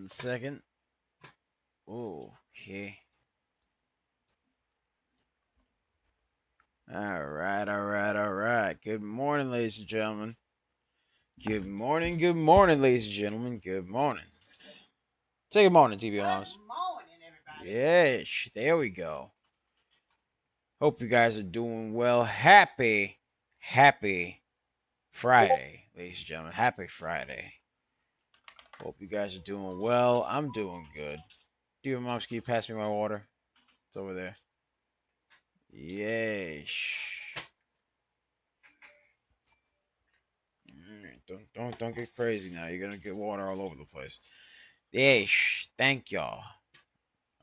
1 second. Okay. All right. Good morning, ladies and gentlemen. Good morning, ladies and gentlemen. Good morning. Say good morning, TV Moms. Good morning, everybody. Yes, there we go. Hope you guys are doing well. Happy Friday, ladies and gentlemen. Happy Friday. Hope you guys are doing well. I'm doing good. TV Moms, can you pass me my water? It's over there. Yes. Don't get crazy now. You're gonna get water all over the place. Yes. Thank y'all.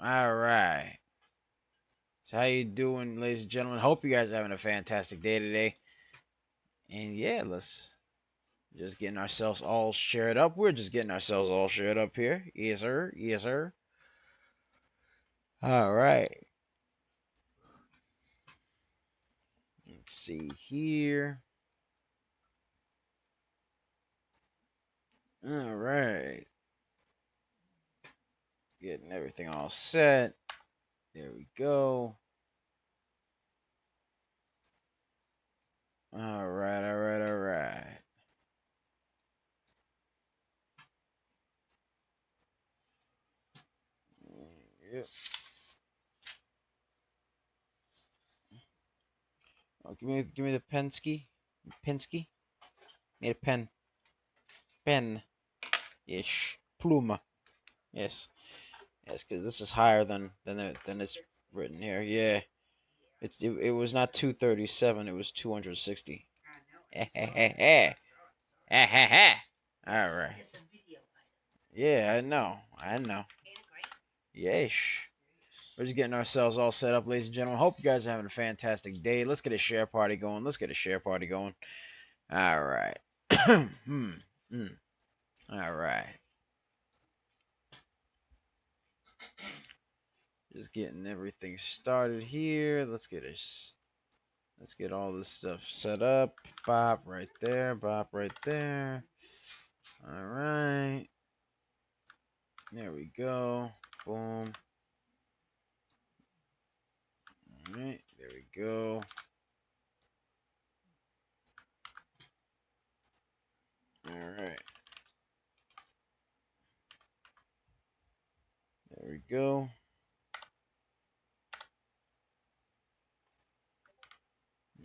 All right. So how you doing, ladies and gentlemen? Hope you guys are having a fantastic day today. And yeah, let's just getting ourselves all shared up. We're just getting ourselves all shared up here. Yes, sir. Yes, sir. All right. Let's see here. All right. Getting everything all set. There we go. All right. Yep. Oh, give me the Penske. Penske. Need a pen. Pen. Yes. Pluma. Yes. Yes, because this is higher than it's written here. Yeah. It was not 237. It was 260. All right. Yeah, I know. Yes. We're just getting ourselves all set up, ladies and gentlemen. Hope you guys are having a fantastic day. Let's get a share party going. All right. All right. Just getting everything started here. Let's get all this stuff set up. Bop right there. Bop right there. All right. There we go. Boom. All right. There we go. All right. There we go.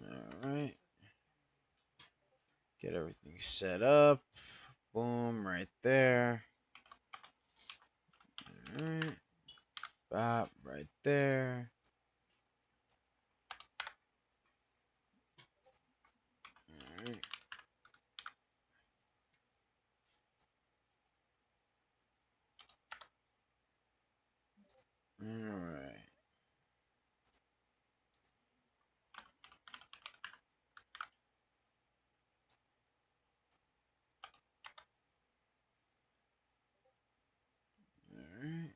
All right. Get everything set up. Boom. Right there. All right. Bop right there. All right. All right. All right.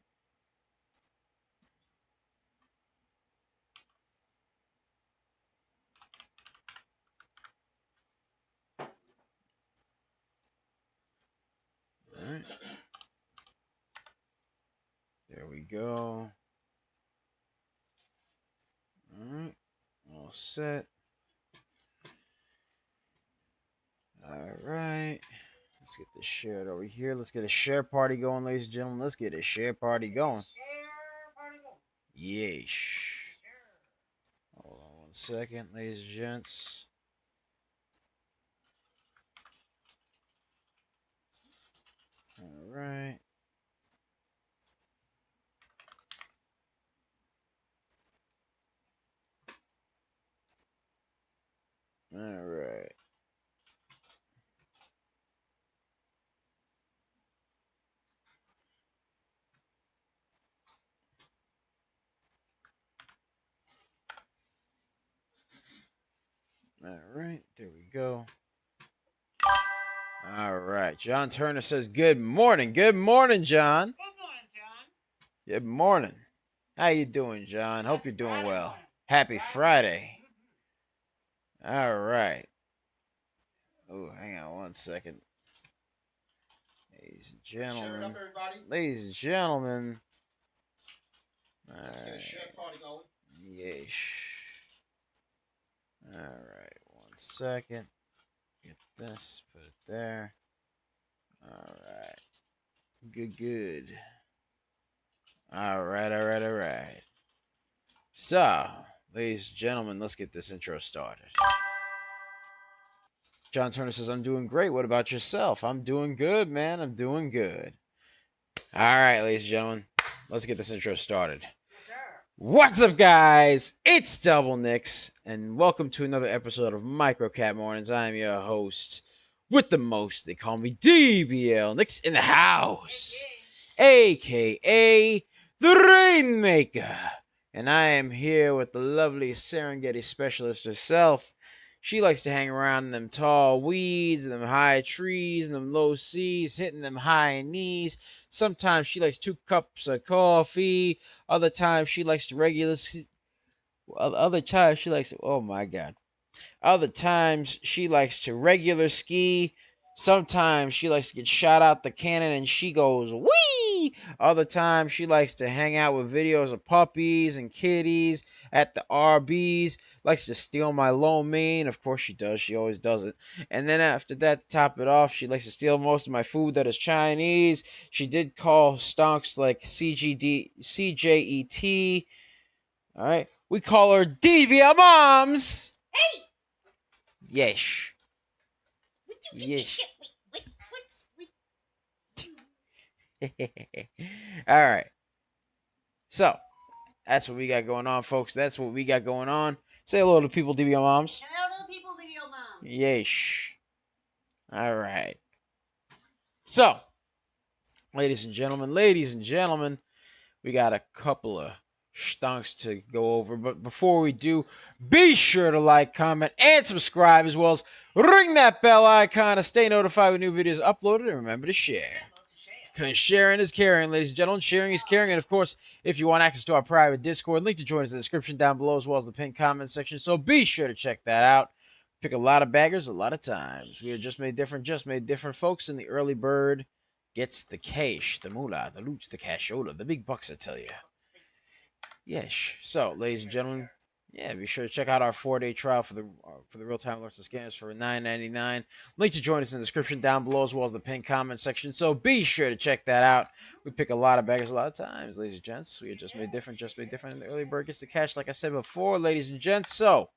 All right. There we go. All right. All set. All right. Let's get this shared over here. Let's get a share party going, ladies and gentlemen. Let's get a share party going. Yeesh. Hold on 1 second, ladies and gents. All right. All right. All right. There we go. All right. John Turner says, good morning. Good morning, John. Good morning, John. Good morning. How you doing, John? Hope you're doing well. Happy Friday. All right. Oh, hang on 1 second. Ladies and gentlemen. Ladies and gentlemen. Let's get a share party going. Yeesh. Alright, 1 second. Get this, put it there. Alright. Good. Alright. So, ladies and gentlemen, let's get this intro started. John Turner says, I'm doing great. What about yourself? I'm doing good, man. I'm doing good. Alright, ladies and gentlemen, let's get this intro started. What's up, guys? It's Double Nicks, and welcome to another episode of Microcat Mornings. I'm your host with the most. They call me DBL. Nicks in the house, aka the Rainmaker. And I am here with the lovely Serengeti specialist herself. She likes to hang around in them tall weeds, and them high trees, and them low seas, hitting them high knees. Sometimes she likes 2 cups of coffee. Other times she likes to Other times she likes to, oh my god. Other times she likes to regular ski. Sometimes she likes to get shot out the cannon and she goes wee. Other times she likes to hang out with videos of puppies and kitties at the RBs. Likes to steal my lo mein. Of course she does. She always does it. And then after that, to top it off, she likes to steal most of my food that is Chinese. She did call stonks like CJET. All right. We call her DBL Moms. Hey! Yes. All right. So, that's what we got going on, folks. That's what we got going on. Say hello to people, DBL Moms. Hello to the people, DBL Moms. Yeesh. All right. So, ladies and gentlemen, we got a couple of stonks to go over. But before we do, be sure to like, comment, and subscribe, as well as ring that bell icon to stay notified when new videos are uploaded, and remember to share. Because sharing is caring, ladies and gentlemen. Sharing is caring. And, of course, if you want access to our private Discord, link to join us in the description down below, as well as the pinned comment section. So be sure to check that out. Pick a lot of baggers a lot of times. We are just made different, folks. And the early bird gets the cash, the moolah, the loot, the cashola, the big bucks, I tell you. Yes. So, ladies and gentlemen, yeah, be sure to check out our 4-day trial for the real-time alerts and scans for $9.99. Link to join us in the description down below, as well as the pinned comment section. So be sure to check that out. We pick a lot of baggers a lot of times, ladies and gents. We are just made different. And the early bird gets the cash, like I said before, ladies and gents. So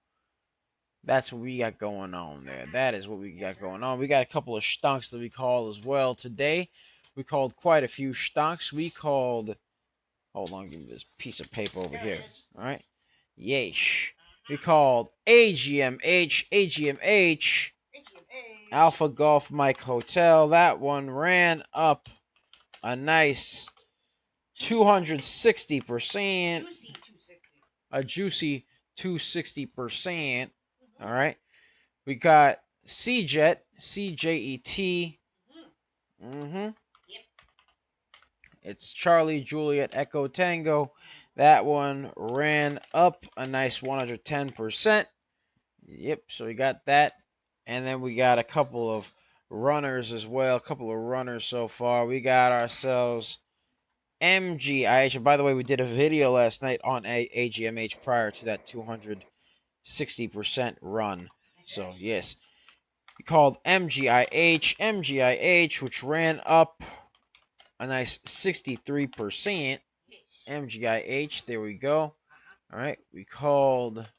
that's what we got going on there. That is what we got going on. We got a couple of stonks that we called as well today. We called quite a few stonks. We called... Hold on, give me this piece of paper over here. All right. Yeesh. We called AGMH Alpha Golf Mike Hotel. That one ran up a nice 260%. A juicy 260%. All right. We got CJET, CJET. It's Charlie, Juliet, Echo, Tango. That one ran up a nice 110%. Yep, so we got that. And then we got a couple of runners as well. A couple of runners so far. We got ourselves MGIH. And by the way, we did a video last night on AGMH prior to that 260% run. So, yes. We called MGIH, which ran up a nice 63%. MGIH, there we go. All right, we called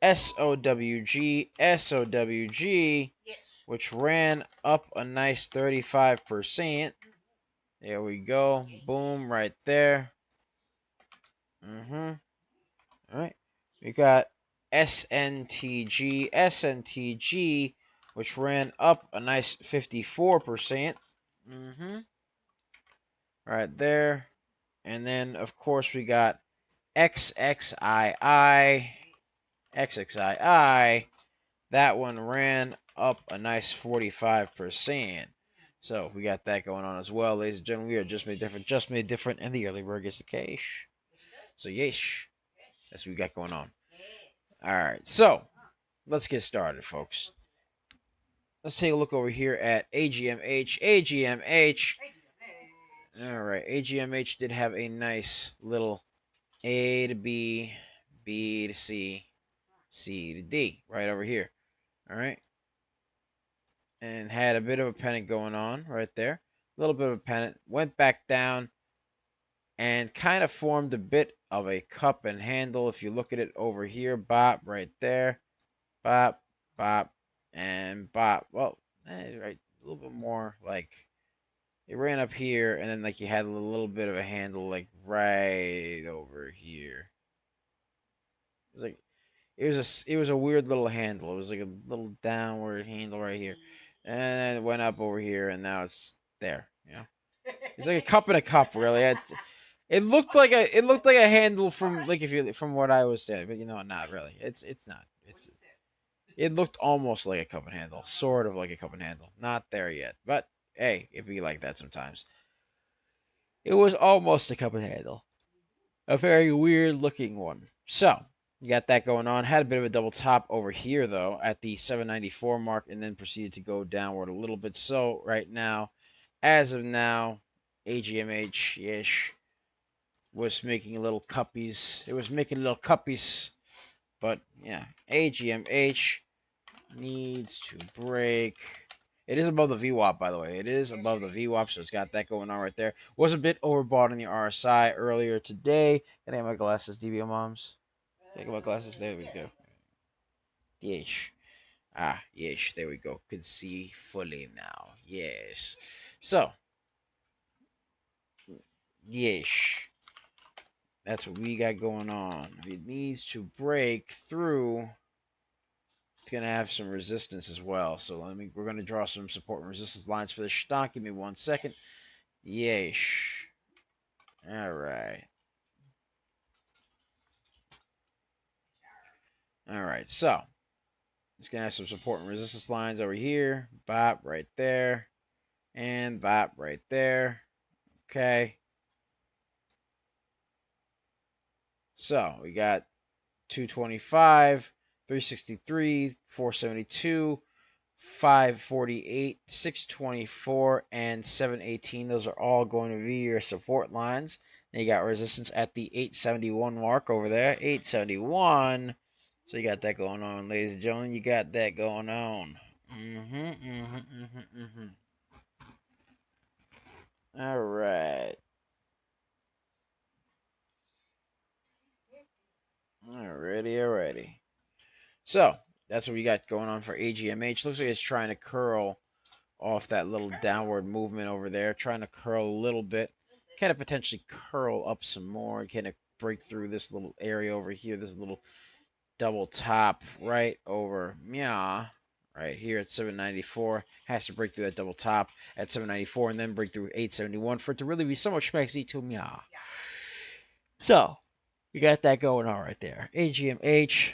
SOWG, which ran up a nice 35%. There we go. Boom, right there. All right, we got SNTG, which ran up a nice 54%. Right there. And then, of course, we got XXII. That one ran up a nice 45%. So we got that going on as well, ladies and gentlemen. We are just made different, and the early bird gets the cash. So yeesh, that's what we got going on. All right, so let's get started, folks. let's take a look over here at AGMH. AGMH. All right, AGMH did have a nice little A to B, B to C, C to D right over here. All right, and had a bit of a pennant going on right there. A little bit of a pennant. Went back down and kind of formed a bit of a cup and handle. If you look at it over here, bop right there, bop, bop, and bop. Well, right, a little bit more like it ran up here, and then like you had a little bit of a handle like right over here. It was like it was a weird little handle. It was like a little downward handle right here, and then it went up over here, and now it's there. You know, it's like a cup and a cup, really. It looked like a handle from like if you from what I was saying, but you know, not really. It's not. It looked almost like a cup and handle, sort of like a cup and handle. Not there yet, but hey, it be like that sometimes. It was almost a cup and handle, a very weird looking one. So you got that going on. Had a bit of a double top over here though at the 794 mark, and then proceeded to go downward a little bit. So right now, as of now, AGMH ish was making little cuppies. It was making little cuppies. But yeah, AGMH needs to break. It is above the VWAP, by the way. It is above the VWAP, so it's got that going on right there. Was a bit overbought in the RSI earlier today. Can I have my glasses, DBO moms? Take my glasses. There we go. Yes. Yes. There we go. Can see fully now. Yes. So, yes. That's what we got going on. It needs to break through. It's gonna have some resistance as well. So we're gonna draw some support and resistance lines for the stock. Give me 1 second. Yeesh. All right. All right. So it's gonna have some support and resistance lines over here. Bop right there, and bop right there. Okay. So we got 225, 363, 472, 548, 624, and 718. Those are all going to be your support lines. And you got resistance at the 871 mark over there. 871. So you got that going on, ladies and gentlemen. You got that going on. All right. Alrighty. So that's what we got going on for AGMH. Looks like it's trying to curl off that little downward movement over there, trying to curl a little bit. Kind of potentially curl up some more, kind of break through this little area over here, this little double top right over right here at 794. Has to break through that double top at 794 and then break through 871 for it to really be so much spexy to So we got that going on right there. AGMH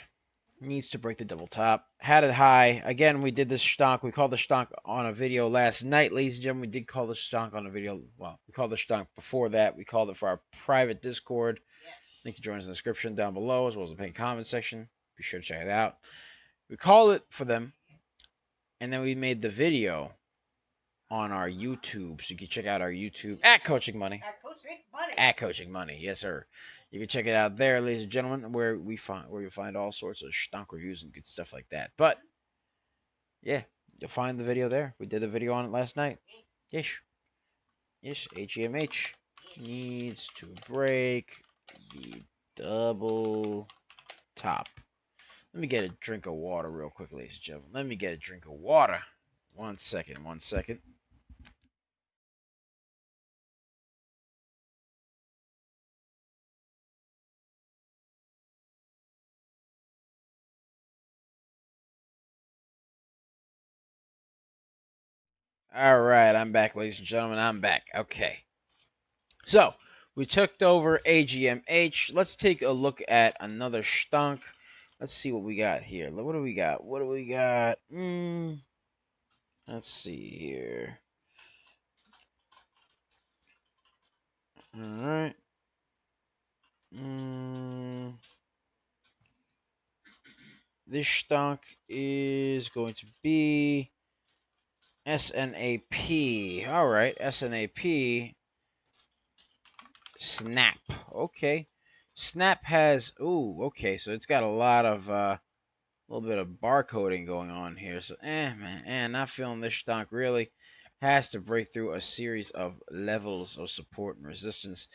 needs to break the double top. Had it high. Again, we did this stonk. We called the stonk on a video last night, ladies and gentlemen. We did call the stonk on a video. Well, we called the stonk before that. We called it for our private Discord. Link to join us in the description down below, as well as the pinned comment section. Be sure to check it out. We called it for them, and then we made the video on our YouTube. So you can check out our YouTube at Coaching Money. At Coaching Money. Yes, sir. You can check it out there, ladies and gentlemen, where you find all sorts of stonk reviews and good stuff like that. But yeah, you'll find the video there. We did a video on it last night. Yes, AGMH needs to break the double top. Let me get a drink of water real quick, ladies and gentlemen. Let me get a drink of water. 1 second. All right, I'm back, ladies and gentlemen. I'm back. Okay. So, we took over AGMH. Let's take a look at another stunk. Let's see what we got here. What do we got? Let's see here. All right. This stunk is going to be SNAP. All right, SNAP. Snap. Okay. Snap has, ooh, okay, so it's got a lot of, little bit of barcoding going on here. So, man, not feeling this stock really. Has to break through a series of levels of support and resistance.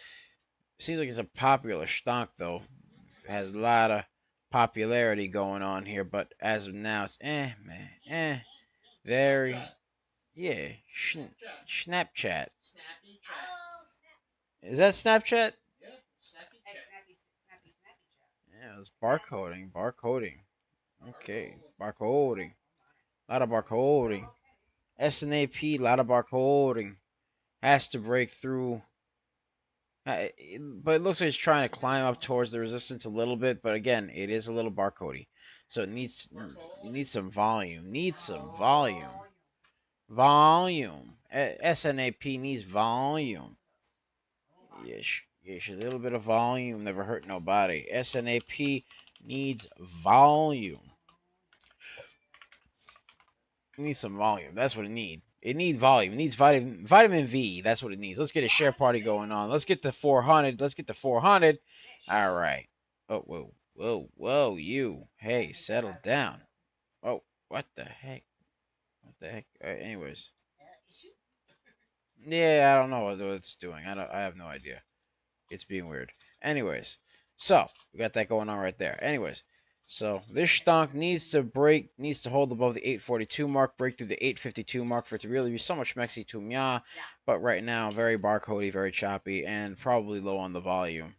Seems like it's a popular stock, though. Has a lot of popularity going on here, but as of now, it's, man, very, yeah, Snapchat. Is that Snapchat? Yeah, it's barcoding, barcoding. Okay, barcoding. A lot of barcoding. SNAP, a lot of barcoding. Has to break through. But it looks like it's trying to climb up towards the resistance a little bit. But again, it is a little barcodey. So it needs some volume. Needs some volume. Volume. SNAP needs volume. Yes, yes, a little bit of volume never hurt nobody. SNAP needs volume. It needs some volume. That's what it needs. It needs volume. It needs vitamin V. That's what it needs. Let's get a share party going on. Let's get to 400. Let's get to 400. All right. Oh, whoa, whoa, whoa, you. Hey, settle down. Oh, what the heck? What the heck? Anyways. Yeah, I don't know what it's doing. I have no idea. It's being weird. Anyways, so we got that going on right there. Anyways, so this stonk needs to hold above the 842 mark, break through the 852 mark for it to really be so much mexi to mya. But right now, very barcodey, very choppy, and probably low on the volume.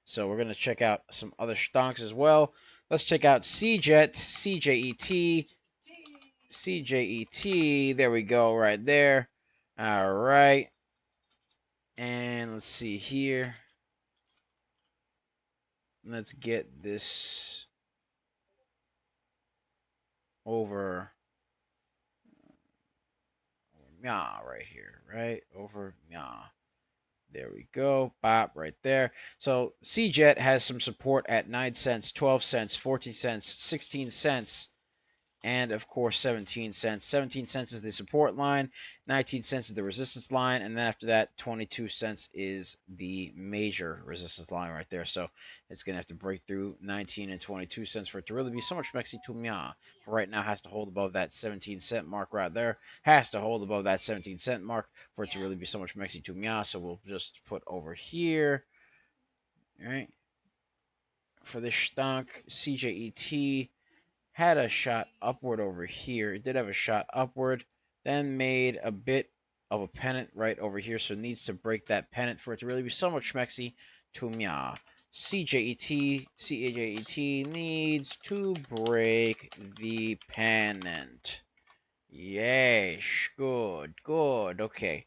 So we're gonna check out some other stonks as well. Let's check out CJET, CJET, CJET. There we go, right there. All right. And let's see here. Let's get this over Mya right here, right? Over Mya. There we go. Bop right there. So CJET has some support at 9 cents, 12 cents, 14 cents, 16 cents, and of course 17 cents. 17 cents is the support line, 19 cents is the resistance line, and then after that 22 cents is the major resistance line right there. So it's going to have to break through 19 and 22 cents for it to really be so much mexi to mya. But right now has to hold above that 17-cent mark right there. Has to hold above that 17-cent mark for it to really be so much mexi to mya. So we'll just put over here, all right, for the stonk CJET had a shot upward over here. It did have a shot upward, then made a bit of a pennant right over here, so it needs to break that pennant for it to really be so much schmexy to mya. CJET needs to break the pennant. Yes, good, good, okay.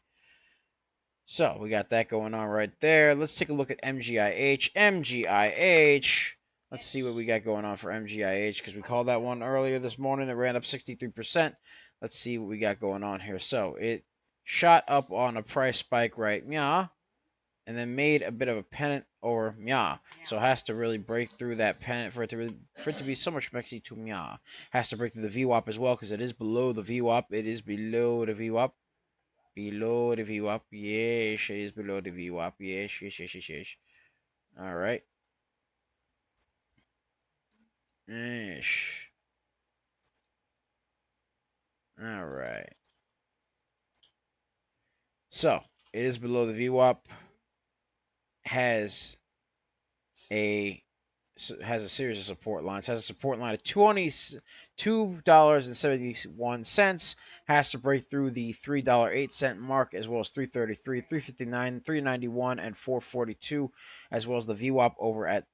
So we got that going on right there. Let's take a look at MGIH. MGIH. Let's see what we got going on for MGIH because we called that one earlier this morning. It ran up 63%. Let's see what we got going on here. So it shot up on a price spike, right? Yeah. And then made a bit of a pennant over Mya. So it has to really break through that pennant for it to be so much mexy to Mya. Has to break through the VWAP as well because it is below the VWAP. It is below the VWAP. Below the VWAP. Yes, it is below the VWAP. Yes, yes, yes, yes, yes. All right. Yes. All right. So it is below the VWAP. Has a series of support lines. Has a support line of $22.71. Has to break through the $3.08 mark, as well as 333, 359, 391, and 442, as well as the VWAP over at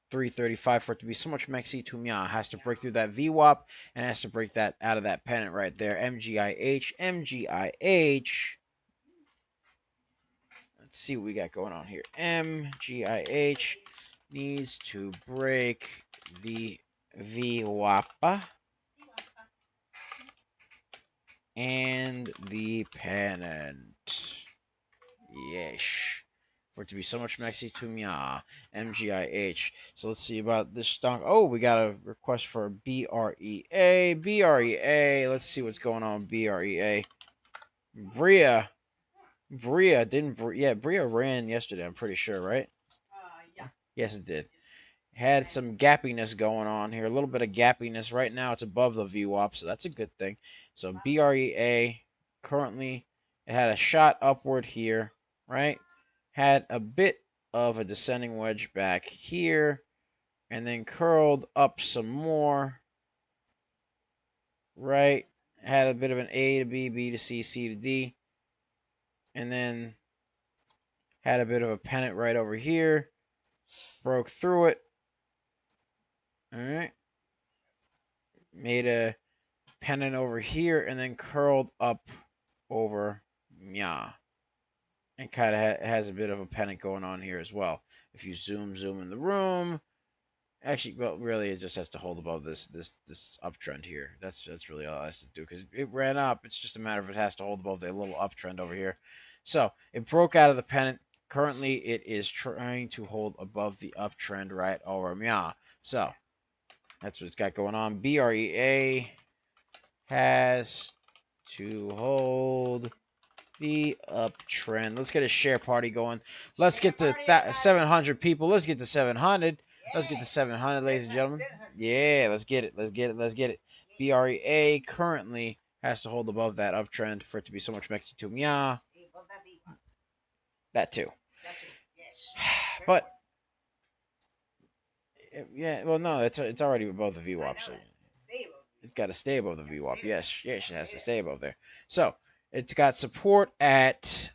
335 for it to be so much mexi to mya. Has to break through that VWAP and has to break that out of that pennant right there. MGIH. Let's see what we got going on here. MGIH needs to break the VWAP and the pennant. Yes. for it to be so much maxi to mya. MGIH. So let's see about this stock. Oh, we got a request for BREA. BREA. Let's see what's going on with BREA. Bria didn't. Yeah, Bria ran yesterday. I'm pretty sure, right? Yeah. Yes, it did. Had some gappiness going on here. A little bit of gappiness. Right now, it's above the VWAP, so that's a good thing. So BREA currently it had a shot upward here, right? Had a bit of a descending wedge back here, and then curled up some more, right? Had a bit of an A to B, B to C, C to D, and then had a bit of a pennant right over here. Broke through it. All right. Made a pennant over here and then curled up over Nya. And kind of has a bit of a pennant going on here as well. If you zoom in the room, actually, well, really, it just has to hold above this uptrend here. That's really all it has to do because it ran up. It's just a matter of it has to hold above the little uptrend over here. So it broke out of the pennant. Currently, it is trying to hold above the uptrend right over Nya. So that's what it's got going on. BREA has to hold the uptrend. Let's get a share party going. Let's get to 700 people. Let's get to 700. Let's get to 700, ladies and gentlemen. Yeah, let's get it. Let's get it. Let's get it. BREA currently has to hold above that uptrend for it to be so much Mexican to Mya. That too. But yeah, well, no, it's already above the VWAP, so it's got to stay above the VWAP. Yes, it has to stay above there. So it's got support at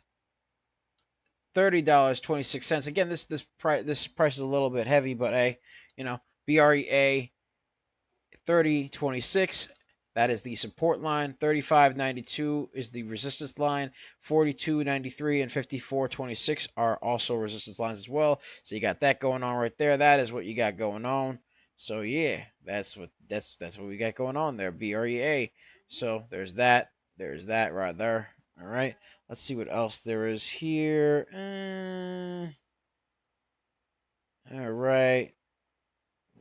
$30.26. Again, this price is a little bit heavy, but hey, BREA 30.26. That is the support line. 35.92 is the resistance line. 42.93 and 54.26 are also resistance lines as well. So you got that going on right there. That is what you got going on. So yeah, that's what we got going on there. BREA. So there's that. There's that right there. All right. Let's see what else there is here. All right.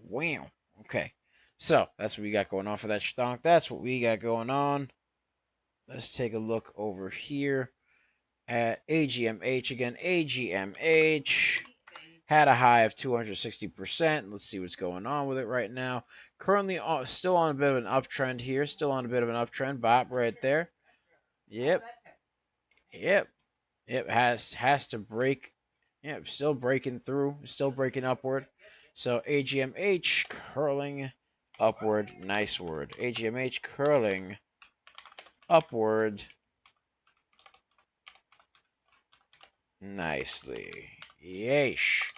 Wow. Okay. So that's what we got going on for that stonk. That's what we got going on. Let's take a look over here at AGMH again. AGMH had a high of 260%. Let's see what's going on with it right now. Currently still on a bit of an uptrend here. Still on a bit of an uptrend. Bop right there. Yep. Has to break. Yep, still breaking through. Still breaking upward. So AGMH curling upward. Nice word. AGMH curling upward nicely. Yeesh.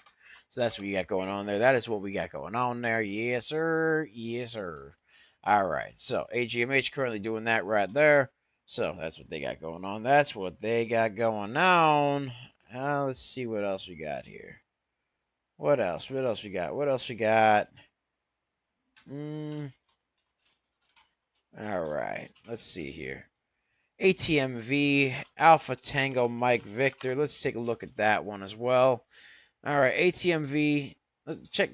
So that's what you got going on there. That is what we got going on there. Yes, sir. Yes, sir. All right. So AGMH currently doing that right there. So that's what they got going on. That's what they got going on. Let's see what else we got here. What else? What else we got? What else we got? All right. Let's see here. ATMV, Alpha Tango Mike Victor. Let's take a look at that one as well. All right. ATMV. Let's check.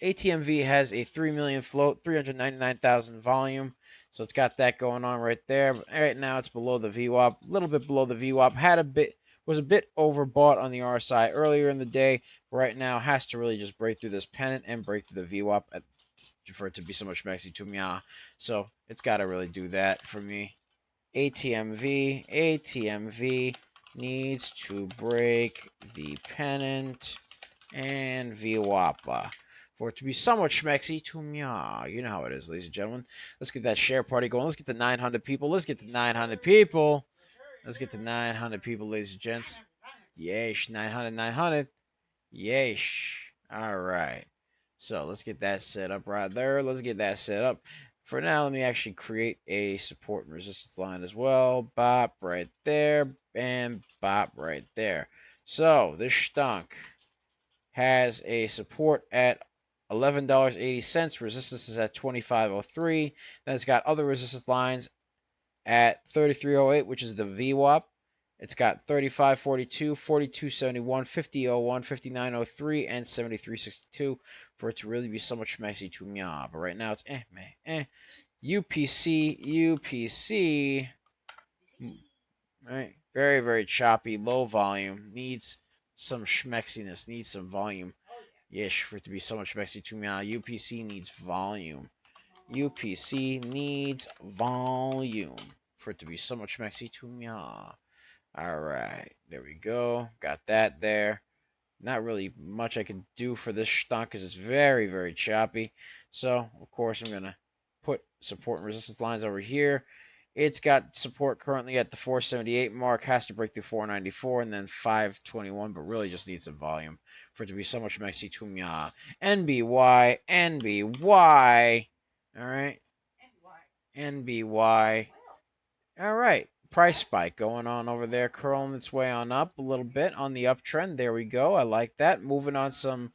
ATMV has a 3 million float, 399,000 volume. So it's got that going on right there. But right now it's below the VWAP, a little bit below the VWAP. Was a bit overbought on the RSI earlier in the day. But right now has to really just break through this pennant and break through the VWAP for it to be so much maxi to me. So it's got to really do that for me. ATMV needs to break the pennant and VWAP for it to be somewhat schmexy to me. You know how it is, ladies and gentlemen. Let's get that share party going. Let's get to 900 people. Let's get to 900 people. Let's get to 900 people, ladies and gents. Yeesh, 900. Yeesh. All right. So let's get that set up right there. Let's get that set up. For now, let me actually create a support and resistance line as well. Bop right there. And bop right there. So this stunk has a support at $11.80. Resistance is at $25.03. Then it's got other resistance lines at 33.08, which is the VWAP. It's got 35.42, 42.71, 50.01, 59.03, and 73.62 for it to really be somewhat schmexy to me. But right now it's meh. UPC. Right, very, very choppy, low volume, needs some schmexiness, needs some volume. Yes, for it to be so much schmexy to me. UPC needs volume. UPC needs volume for it to be so much schmexy to me. All right, there we go. Got that there. Not really much I can do for this stock because it's very, very choppy. So, of course, I'm going to put support and resistance lines over here. It's got support currently at the 478 mark, has to break through 494 and then 521, but really just needs some volume for it to be so much Maxi Tumya. NBY. All right. NBY. All right. Price spike going on over there, curling its way on up a little bit on the uptrend. There we go. I like that. Moving on some,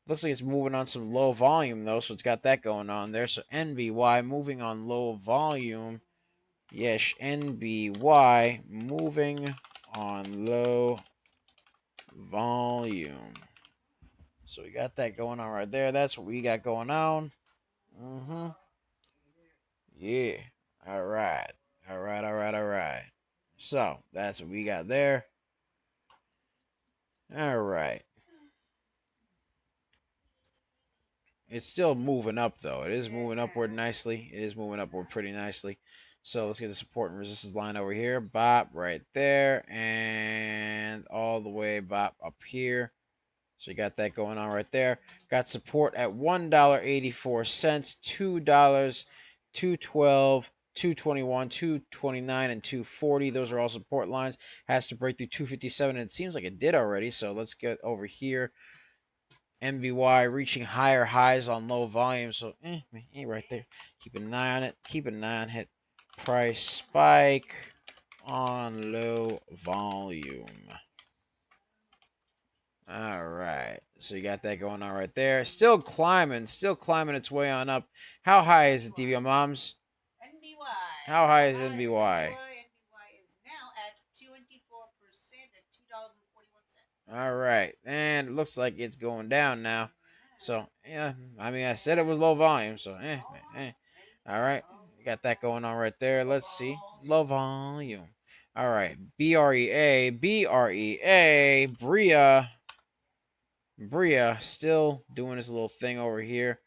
looks like it's moving on some low volume though, so it's got that going on there. So NBY moving on low volume. Yes, NBY moving on low volume. So we got that going on right there. That's what we got going on. Yeah. All right. All right. So that's what we got there. All right. It's still moving up though. It is moving upward nicely. It is moving upward pretty nicely. So let's get the support and resistance line over here. Bop right there. And all the way bop up here. So you got that going on right there. Got support at $1.84, $2, $2.12, $2.21, $2.29, and $2.40. Those are all support lines. Has to break through $2.57, and it seems like it did already. So let's get over here. MBY reaching higher highs on low volume. So right there. Keep an eye on it. Keep an eye on it. Price spike on low volume. All right. So you got that going on right there. Still climbing its way on up. How high is it, DVO Moms? NBY. How high is NBY? NBY is now at 24% at $2.41. All right. And it looks like it's going down now. So, yeah, I mean, I said it was low volume. So, All right. You got that going on right there. Let's see. Low volume. All right. BREA. Bria still doing his little thing over here.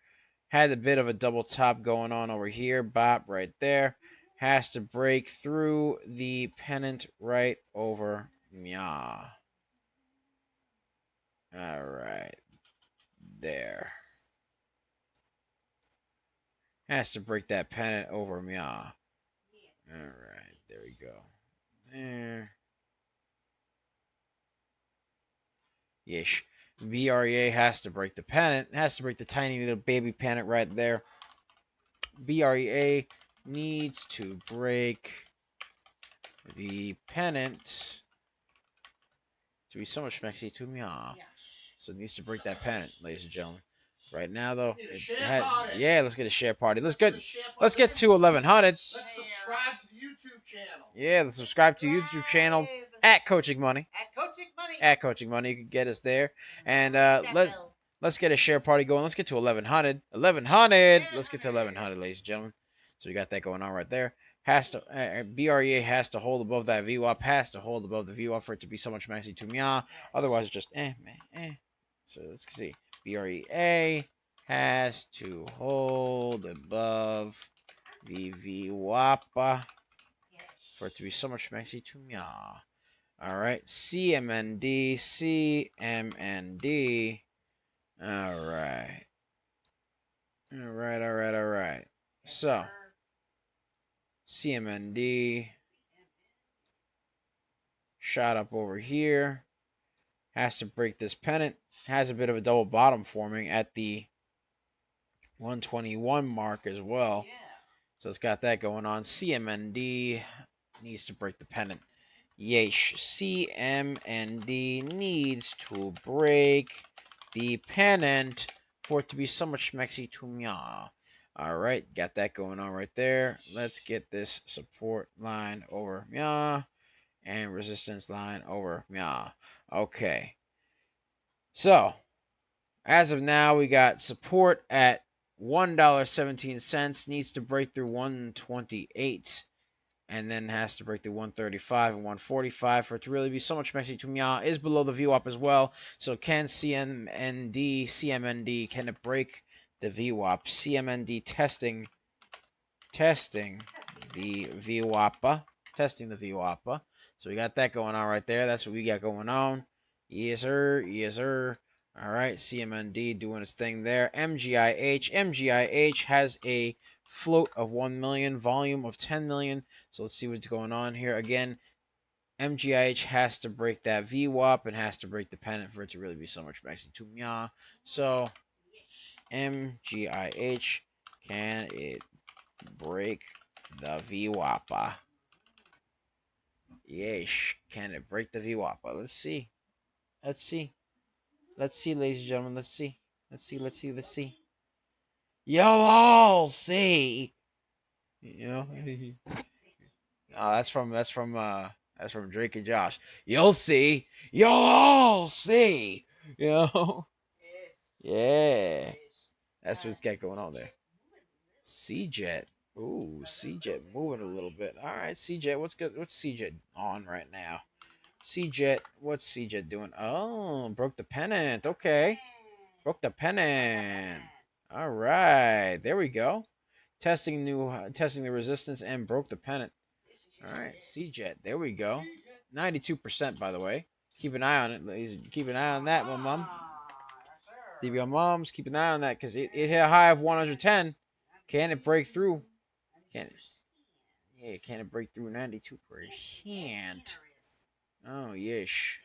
Had a bit of a double top going on over here. Bop right there. Has to break through the pennant right over Mia. All right. There. Has to break that pennant over Mia. All right. There we go. There. Yeesh. BREA has to break the pennant. Has to break the tiny little baby pennant right there. BREA needs to break the pennant to be so much schmexy to me. So it needs to break that pennant, ladies and gentlemen. Right now, though, yeah, let's get a share party. Let's get to 1100. Let's subscribe to the YouTube channel. Yeah, let's subscribe to YouTube channel at Coaching Money. At Coaching Money, you can get us there, and let's get a share party going. Let's get to 1100. 1100. Let's get to 1100, ladies and gentlemen. So we got that going on right there. Has to BREA has to hold above that VWAP. Has to hold above the VWAP for it to be so much maxi to me. Otherwise, it's just So let's see. BREA has to hold above the VWAP for it to be so much maxi to me. All right, CMND. All right. So, CMND shot up over here. Has to break this pennant. Has a bit of a double bottom forming at the 121 mark as well. So it's got that going on. CMND needs to break the pennant. Yeesh. CMND needs to break the pennant for it to be so much schmexy to me. All right, got that going on right there. Let's get this support line over. and resistance line over MIA. Okay. So, as of now, we got support at $1.17. Needs to break through 128. And then has to break through 135 and 145 for it to really be so much messy to MIA. Is below the VWAP as well. So can CMND, can it break the VWAP? CMND testing the VWAP. Testing the VWAP. So we got that going on right there. That's what we got going on. Yes, sir. Yes, sir. All right. CMND doing its thing there. MGIH. MGIH has a float of 1 million, volume of 10 million. So let's see what's going on here. Again, MGIH has to break that VWAP and has to break the pennant for it to really be so much maxing to MIA. So MGIH, can it break the VWAP? Yeesh, can it break the VWAP? Let's see. Let's see. Let's see, ladies and gentlemen. Let's see. Let's see. Let's see. Let's see. You'll all see. You know. Oh, that's from Drake and Josh. You'll see. You'll all see. You know. Yeah. That's what's got going on there. CJET. Ooh, CJET moving a little bit. All right, CJET. What's good? What's CJET on right now? CJET. What's CJET doing? Oh, broke the pennant. Okay. Broke the pennant. All right. There we go. Testing the resistance and broke the pennant. All right, CJET. There we go. 92%, by the way. Keep an eye on it, ladies. Keep an eye on that, my mom. DBL moms, keep an eye on that because it hit a high of 110. Can it break through? Can it? Yeah, can it break through 92%? Oh, yesh.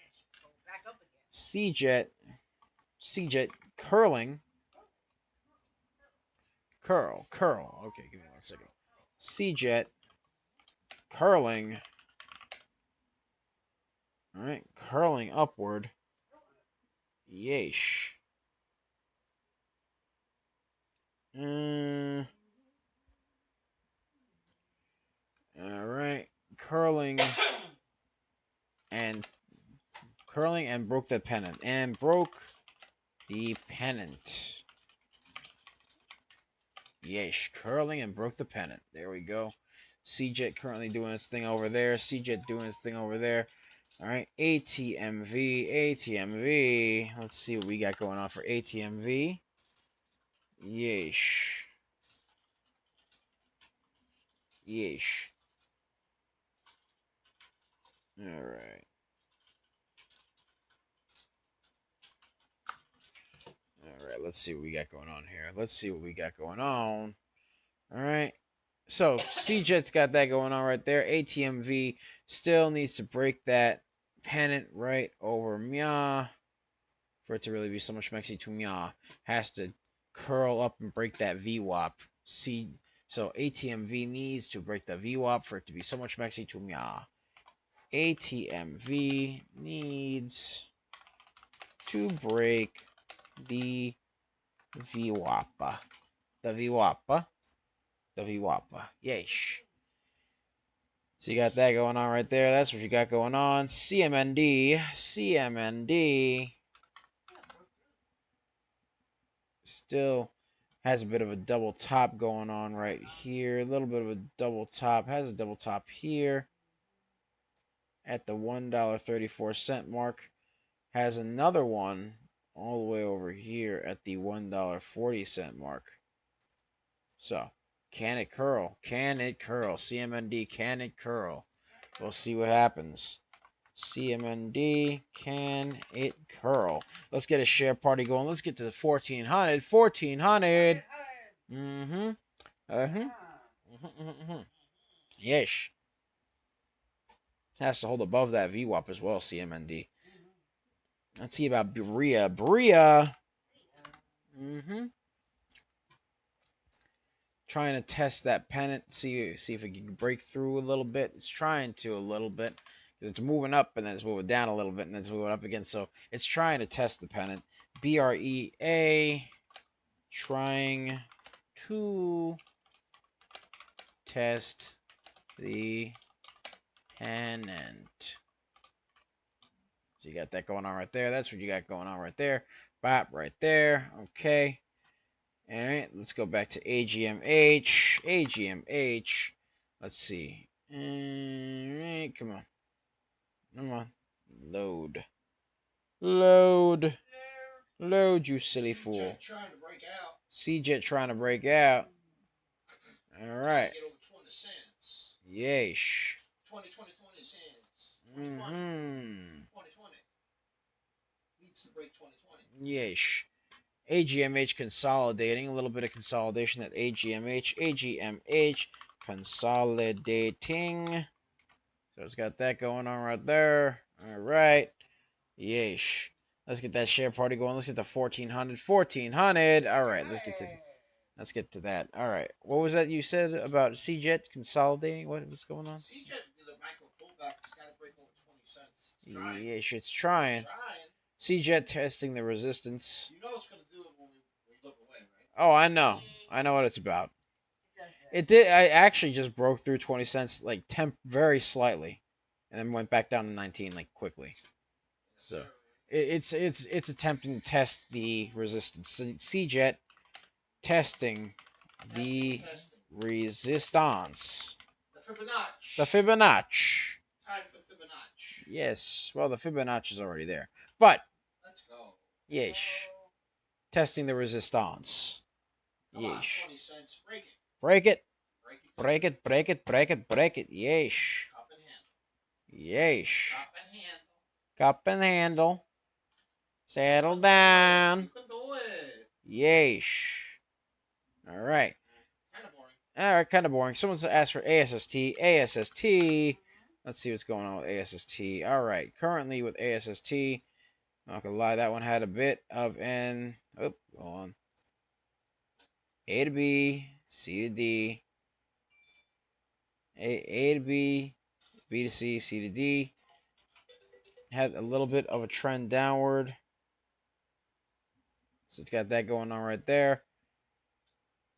CJET curling. Curl. Okay, give me 1 second. CJET curling. All right, curling upward. Yeesh. All right, curling and broke the pennant and broke the pennant. Yeesh, curling and broke the pennant. There we go. CJET currently doing its thing over there. CJET doing its thing over there. All right, ATMV. Let's see what we got going on for ATMV. Yeesh. All right. All right, let's see what we got going on here. All right. So, CJET's got that going on right there. ATMV still needs to break that pennant right over MIA for it to really be so much maxi to MIA. Has to curl up and break that VWAP. So ATMV needs to break the VWAP for it to be so much maxi to MIA. ATMV needs to break the VWAP. The VWAP. Yeesh. So you got that going on right there. That's what you got going on. CMND still has a bit of a double top going on right here. A little bit of a double top. Has a double top here at the $1.34 mark. Has another one all the way over here at the $1.40 mark. So, can it curl? CMND, can it curl? We'll see what happens. CMND, can it curl? Let's get a share party going. Let's get to the 1400. 1400. Yeesh. Has to hold above that VWAP as well, CMND. Let's see about Bria. Trying to test that pennant, see if it can break through a little bit. It's trying to a little bit because it's moving up and then it's moving down a little bit and then it's moving up again. So it's trying to test the pennant. BREA trying to test the Pennant. So you got that going on right there. That's what you got going on right there. Bop, right there. Okay. All right, let's go back to AGMH. AGMH. Let's see. All right, come on. Come on. Load. Load. Load, you silly fool. Trying to break out. CJET trying to break out. All right. Get over 20 cents. Yeesh. 20 cents. 2020. 2020. Needs to break 2020. Yeesh. AGMH consolidating. A little bit of consolidation at AGMH. AGMH consolidating. So it's got that going on right there. All right. Yeesh. Let's get that share party going. Let's get the 1400. 1400. All right. Let's get to that. All right. What was that you said about CJET consolidating? What's going on? CJET did a micro pullback. It's got to break over 20 cents. Yeesh, it's trying. CJET testing the resistance. You know what's going to do it when we look away, right? Oh, I know. I know what it's about. It did. I actually just broke through 20 cents, like very slightly, and then went back down to 19, like quickly. So it's attempting to test the resistance. CJET testing the resistance. The Fibonacci. The Fibonacci. Time for Fibonacci. Yes. Well, the Fibonacci is already there, but let's go. Yeesh. Testing the resistance. Come on, Yeesh. 20 cents. Break it. Break it. Break it. Break it. Break it. Break it. Break it. Yeesh. Cup and handle. Yeesh. Cup and handle. Cup and handle. Settle down. You can do it. Yeesh. All right. Kind of boring. All right, kind of boring. Someone's asked for ASST. ASST. Let's see what's going on with ASST. All right. Currently with ASST, not gonna lie, that one had a bit of an. Oh, go on. A to B, C to D. A to B, B to C, C to D. Had a little bit of a trend downward. So it's got that going on right there.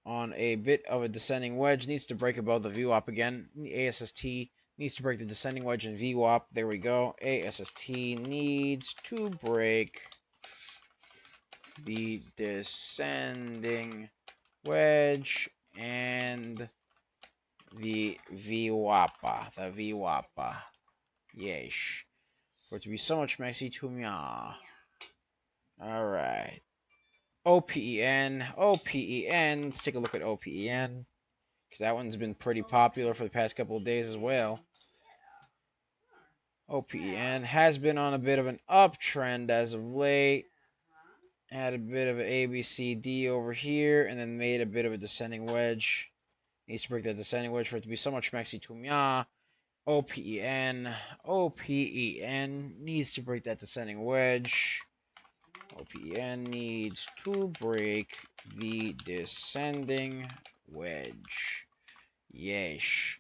On a bit of a descending wedge. Needs to break above the VWAP again. ASST needs to break the descending wedge in VWAP. There we go. ASST needs to break the descending wedge and the VWAP. The VWAP. Yeesh. For it to be so much messy to me. Alright. OPEN. OPEN. Let's take a look at OPEN. Because that one's been pretty popular for the past couple of days as well. OPEN has been on a bit of an uptrend as of late. Had a bit of an ABCD over here. And then made a bit of a descending wedge. Needs to break that descending wedge for it to be so much mexi to me. OPEN. OPEN needs to break that descending wedge. OPEN needs to break the descending wedge. Yeesh.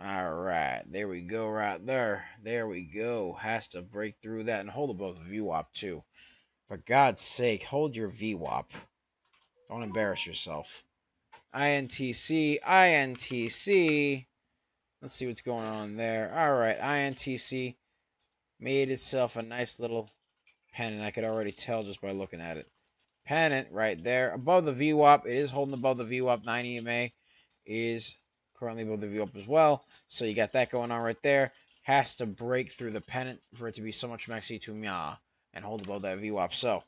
Alright, there we go right there. There we go. Has to break through that and hold above the VWAP too. For God's sake, hold your VWAP. Don't embarrass yourself. INTC, INTC. Let's see what's going on there. Alright, INTC made itself a nice little pennant. I could already tell just by looking at it. Pennant right there. Above the VWAP. It is holding above the VWAP. 9 EMA is currently above the VWAP as well. So you got that going on right there. Has to break through the pennant for it to be so much maxi to mya and hold above that VWAP. So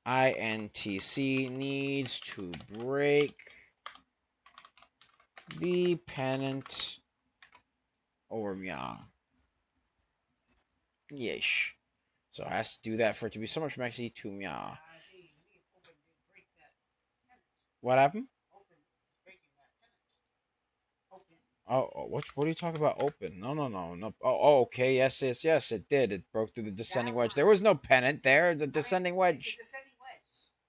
INTC needs to break the pennant over mya. Yeesh. So it has to do that for it to be so much maxi to mya. What happened? Oh, what are you talking about? Open? No. Oh, okay. Yes, it did. It broke through the descending wedge. There was no pennant there. It's a descending wedge.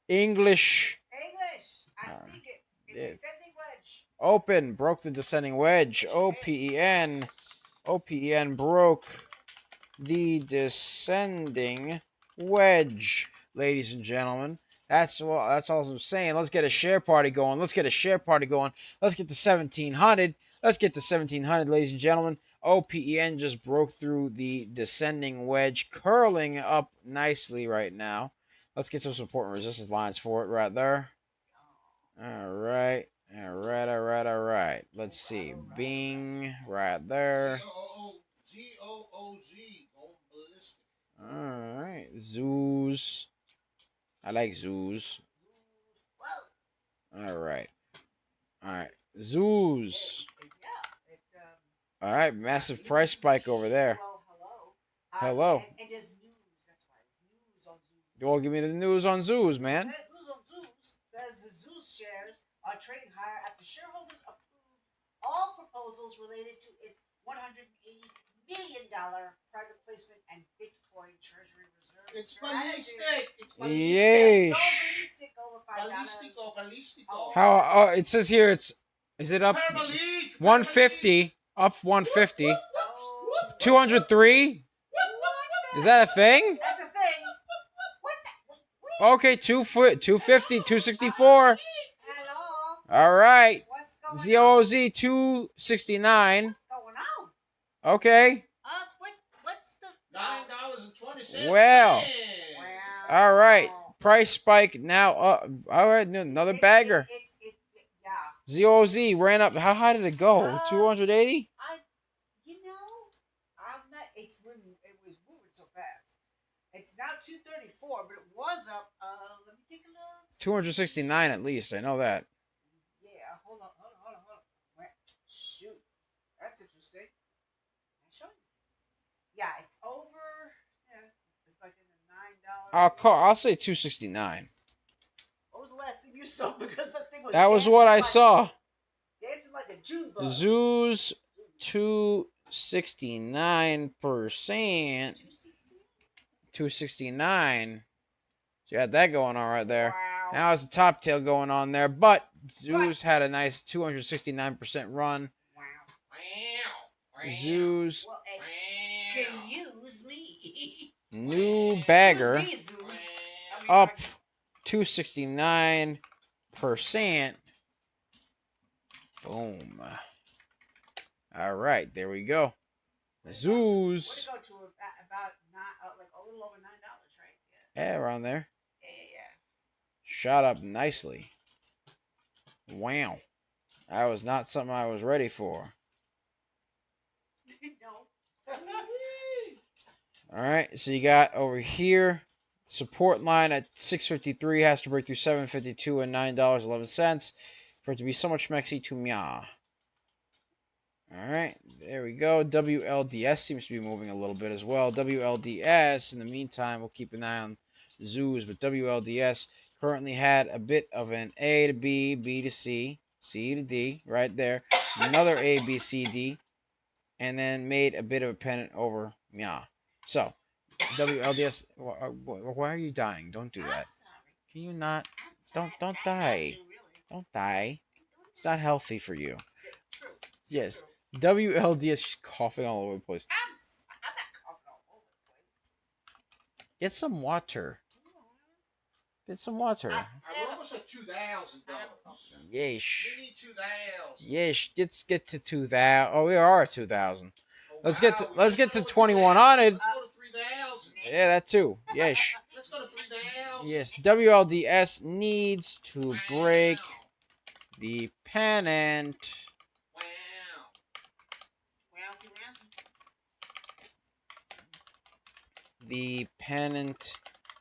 English. I speak it. It's descending wedge. Open. Broke the descending wedge. OPEN. OPEN broke the descending wedge. Ladies and gentlemen. That's all I'm saying. Let's get a share party going. Let's get to 1,700. Let's get to 1,700, ladies and gentlemen. OPEN just broke through the descending wedge, curling up nicely right now. Let's get some support and resistance lines for it right there. All right. All right, all right, all right. Let's see. Bing, right there. ZOOZ, going ballistic. All right. Zoos. I like zoos. All right. All right. Zoos. All right. Massive price spike over there. Hello. And there's news. That's why there's news on Zoom. You all give me the news on zoos, man. News on Zeus says the Zeus shares are trading higher after shareholders approved all proposals related to its $180 million private placement and Bitcoin treasury reserve. It's ballistic. It's Yeesh. Ballistic over $5. Ballistico. How? It says here it's. Is it up? Parabolique. 150. Up 150. Oh, 203. Is that a thing? that's a thing. What the? Wait. Okay, 250, 264. Hello. All right. What's going on? ZOZ 269. What's going on? Okay. What's the $9.20. Well. Wow. All right. Price spike now. All right. Another bagger. Yeah. ZOZ ran up. How high did it go? 280? I'm not. It was moving so fast. It's now 234, but it was up. Let me take a look. 269 at least. I know that. Yeah. Hold on. Wait, shoot. That's interesting. I'll show you. Yeah, it's over. Yeah, it's like in the $9. I'll say 269. What was the last thing you saw? Because that thing was. That was dancing what I like- saw. Dancing like a June bug. Zoos 269%. 269. So you got that going on right there. Wow. Now it's a top tail going on there, but Zoos had a nice 269% run. Wow. Zoos Well, excuse me. new bagger Excuse me, Zeus. up 269%. Boom. All right, there we go. Zoos. What did it go to about like a little over $9, right? Yeah, around there. Yeah. Shot up nicely. Wow. That was not something I was ready for. No. All right, so you got over here support line at 653 has to break through 752 and $9.11 for it to be so much mexy to meow. All right, there we go. WLDS seems to be moving a little bit as well. WLDS, in the meantime, we'll keep an eye on zoos, but WLDS currently had a bit of an A to B, B to C, C to D, right there. Another A, B, C, D, and then made a bit of a pennant over meow. So, WLDS, why are you dying? Don't do that. Can you not? Don't die. Don't die. It's not healthy for you. Yes. WLDS coughing all over the place. I'm not coughing all over the place. Get some water. Get some water. I'm almost at $2,000. Yeesh. We need 2,000. Yeesh. Let's get to 2,000. Oh, we are at 2,000. Let's get to 2,100. Let's go to 3,000. Yeah, that too. Yeesh. Let's go to 3,000. Yes. WLDS needs to break the pennant. Wow. The pennant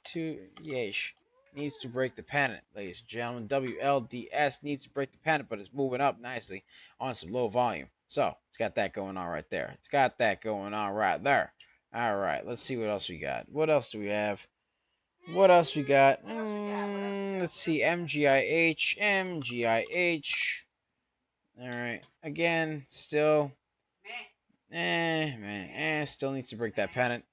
to yeesh needs to break the pennant, ladies and gentlemen. WLDS needs to break the pennant, but it's moving up nicely on some low volume. So it's got that going on right there. It's got that going on right there. All right, let's see what else we got. What else do we have? What else we got? Let's see. MGIH. All right. Again, still. Still needs to break that pennant.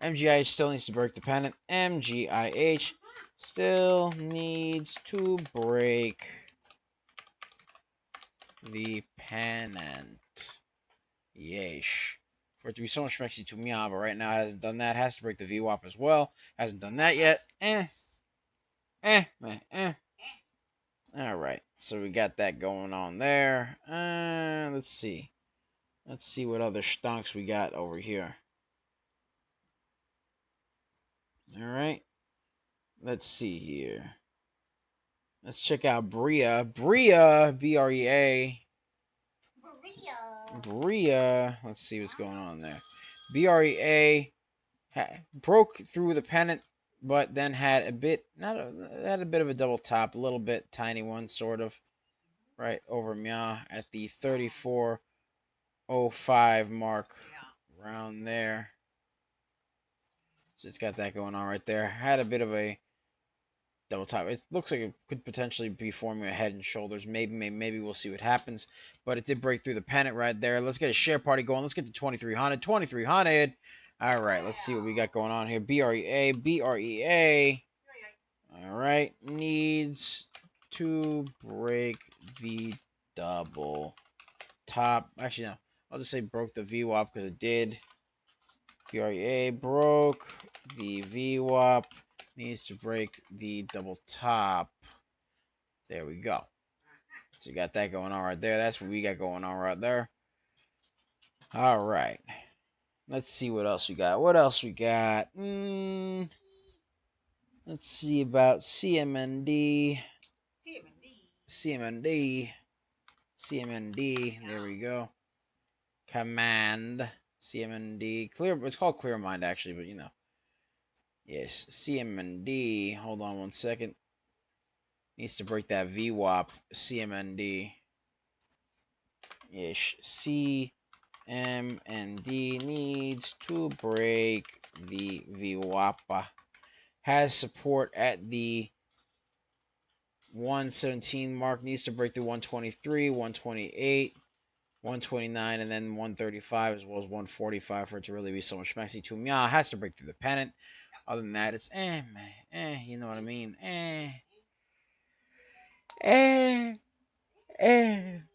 MGIH still needs to break the pennant. MGIH still needs to break the pennant. Yeesh. For it to be so much mexy to meow, but right now it hasn't done that. It has to break the VWAP as well. Hasn't done that yet. All right, so we got that going on there. Let's see. Let's see what other stonks we got over here. All right. Let's see here. Let's check out Brea. Brea, B-R-E-A. Brea. Let's see what's going on there. BREA broke through the pennant, but then had a bit, had a bit of a double top, a little bit tiny one, sort of, right over Mia at the 34.05 mark, around there. So it's got that going on right there. Had a bit of a double top. It looks like it could potentially be forming a head and shoulders. Maybe we'll see what happens. But it did break through the pennant right there. Let's get a share party going. Let's get to 2,300. 2,300. All right, let's see what we got going on here. BREA, BREA. All right, needs to break the double top. Actually, no. I'll just say broke the VWAP because it did. BREA broke the VWAP. Needs to break the double top. There we go. So you got that going on right there. That's what we got going on right there. All right. Let's see what else we got. What else we got? Let's see about CMND. CMND. CMND. There we go. Command. CMND. Clear. It's called ClearMind actually, but you know. Yes. CMND. Hold on one second. Needs to break that VWAP. CMND. Yes. CMND needs to break the VWAP. Has support at the 117 mark. Needs to break the 123, 128, 129, and then 135 as well as 145 for it to really be so much maxi. Tumia has to break through the pennant. Other than that, it's man, you know what I mean? You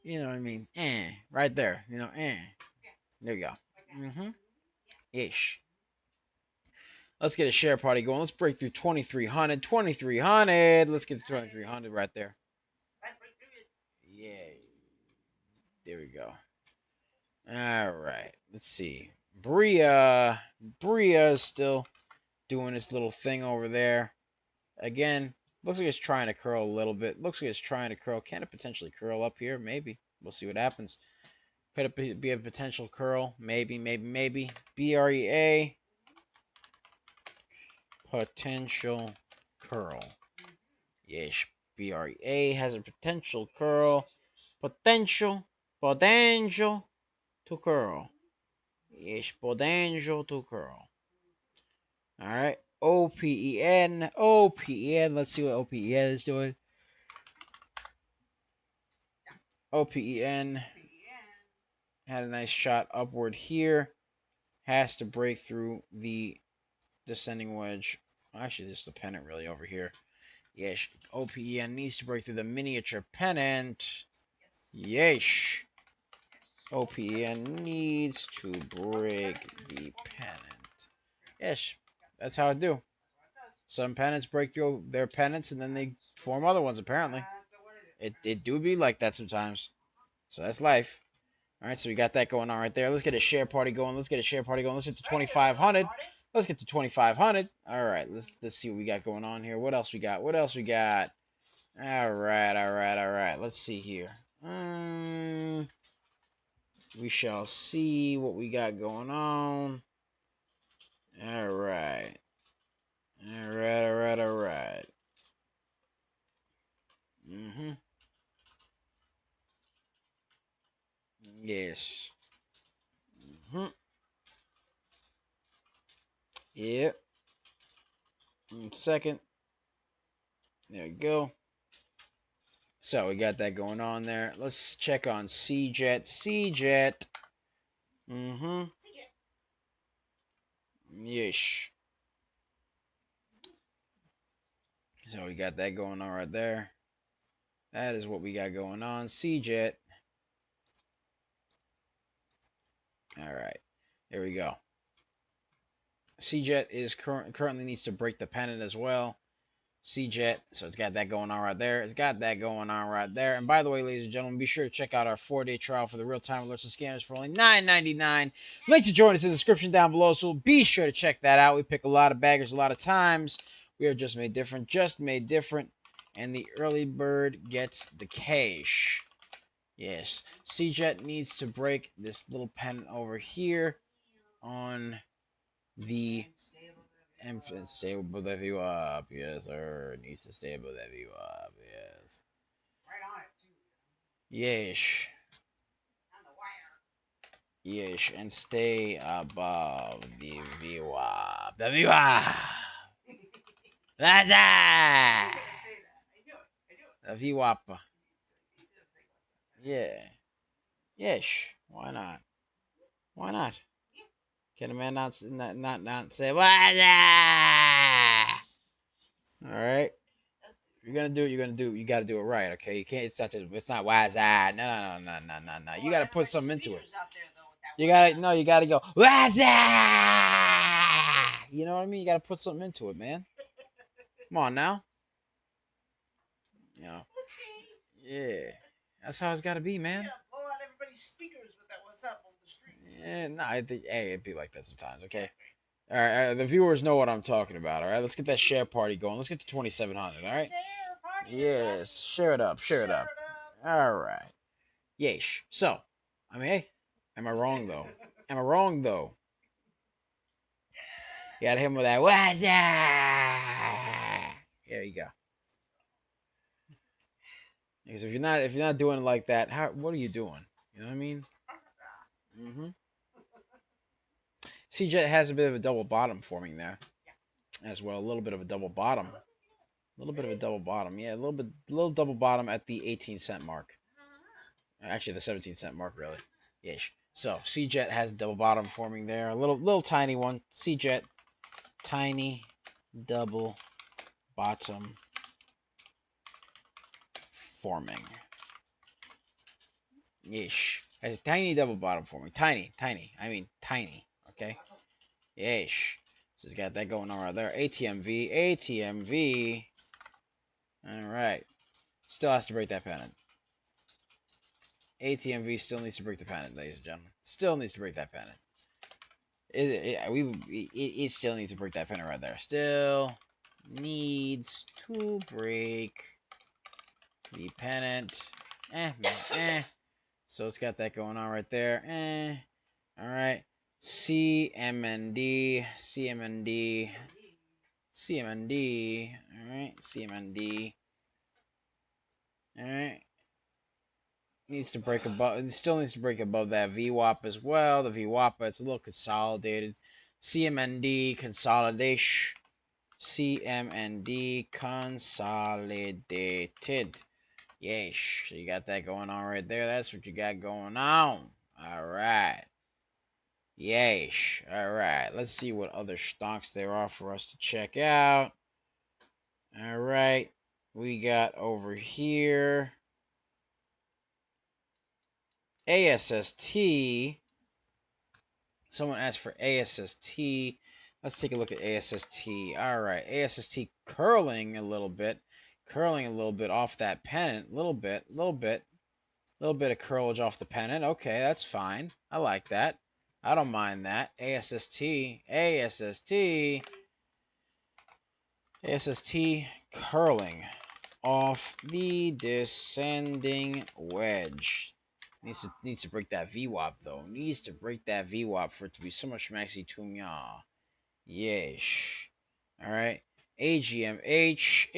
know what I mean? Right there, you know, There you go. Ish. Let's get a share party going. Let's break through 2,300. 2,300. Let's get to 2,300 right there. Yeah. There we go. All right. Let's see. Brea is still doing this little thing over there. Again, looks like it's trying to curl a little bit. Looks like it's trying to curl. Can it potentially curl up here? Maybe. We'll see what happens. Could it be a potential curl? Maybe. BREA. Potential curl. Yes. BREA has a potential curl. Potential to curl. Yes, potential to curl. All right. OPEN. Let's see what OPEN is doing. OPEN had a nice shot upward here. Has to break through the descending wedge. Actually, this is the pennant really over here. Yes, OPEN needs to break through the miniature pennant. Yes. OPEN needs to break the pennant. Yes, that's how it do. Some pennants break through their pennants and then they form other ones, apparently. It do be like that sometimes. So that's life. All right, so we got that going on right there. Let's get a share party going. Let's get to 2,500. Let's get to 2,500. All right, let's see what we got going on here. What else we got? All right. Let's see here. We shall see what we got going on. All right. Yes. Yep. In a second. There we go. So we got that going on there. Let's check on CJET. CJET. Yes. So we got that going on right there. That is what we got going on. CJET. All right. There we go. CJET is currently needs to break the pennant as well. CJET. So it's got that going on right there. It's got that going on right there. And by the way, ladies and gentlemen, be sure to check out our 4-day trial for the real-time alerts and scanners for only $9.99. Link to join us in the description down below. So be sure to check that out. We pick a lot of baggers a lot of times. We are just made different. Just made different. And the early bird gets the cash. Yes. CJET needs to break this little pen over here on the and stable that view up. Yes, sir. Needs to stable that view up. Yes. Right on it too. Yes. On the wire. Yes. And stay above the view up. The view up. That's I it. say that. I knew it. The view up. Yeah. Yes. Why not? Why not? Can a man not say what's that? All right. You're gonna do it. You're gonna do. You got to do it right. Okay. You can't. It's not. Just, it's not wise eye. No. You got to put something into it. You got to. No. You got to go. What's that? You know what I mean? You got to put something into it, man. Come on now. You know. Yeah. That's how it's got to be, man. Yeah, blow out everybody's speakers with that "What's up" on the street. Yeah. No. I think. Hey, it'd be like that sometimes. Okay. All right, the viewers know what I'm talking about. All right, let's get that share party going. Let's get to 2,700. All right. Share party. Yes, share it up. Share it up. All right. Yeesh. So, I mean, hey, am I wrong though? Am I wrong though? You gotta hit him with that. What's that? There you go. Because if you're not doing it like that, what are you doing? You know what I mean? Mm-hmm. CJET has a bit of a double bottom forming there, as well. A little bit of a double bottom. A little bit of a double bottom. Yeah, a little double bottom at the 18-cent mark. Actually, the 17-cent mark, really. Ish. So CJET has double bottom forming there. A little tiny one. CJET, tiny double bottom forming. Ish. Has tiny double bottom forming. Tiny. I mean tiny. Okay. Ish. So it's got that going on right there. ATMV. All right. Still has to break that pennant. ATMV still needs to break the pennant, ladies and gentlemen. Still needs to break that pennant. It still needs to break that pennant right there. Still needs to break the pennant. So it's got that going on right there. All right. CMND. All right. CMND. All right. Needs to break above. It still needs to break above that VWAP as well. The VWAP, it's a little consolidated. CMND consolidation. CMND consolidated. Yeesh. So you got that going on right there. That's what you got going on. All right. Yeesh. All right. Let's see what other stocks there are for us to check out. All right. We got over here ASST. Someone asked for ASST. Let's take a look at ASST. All right. ASST curling a little bit off that pennant. Little bit of curlage off the pennant. Okay, that's fine. I like that. I don't mind that. ASST curling off the descending wedge. Needs to break that VWAP though. Needs to break that VWAP for it to be so much maxi tumya. Yes. All right. AGMH.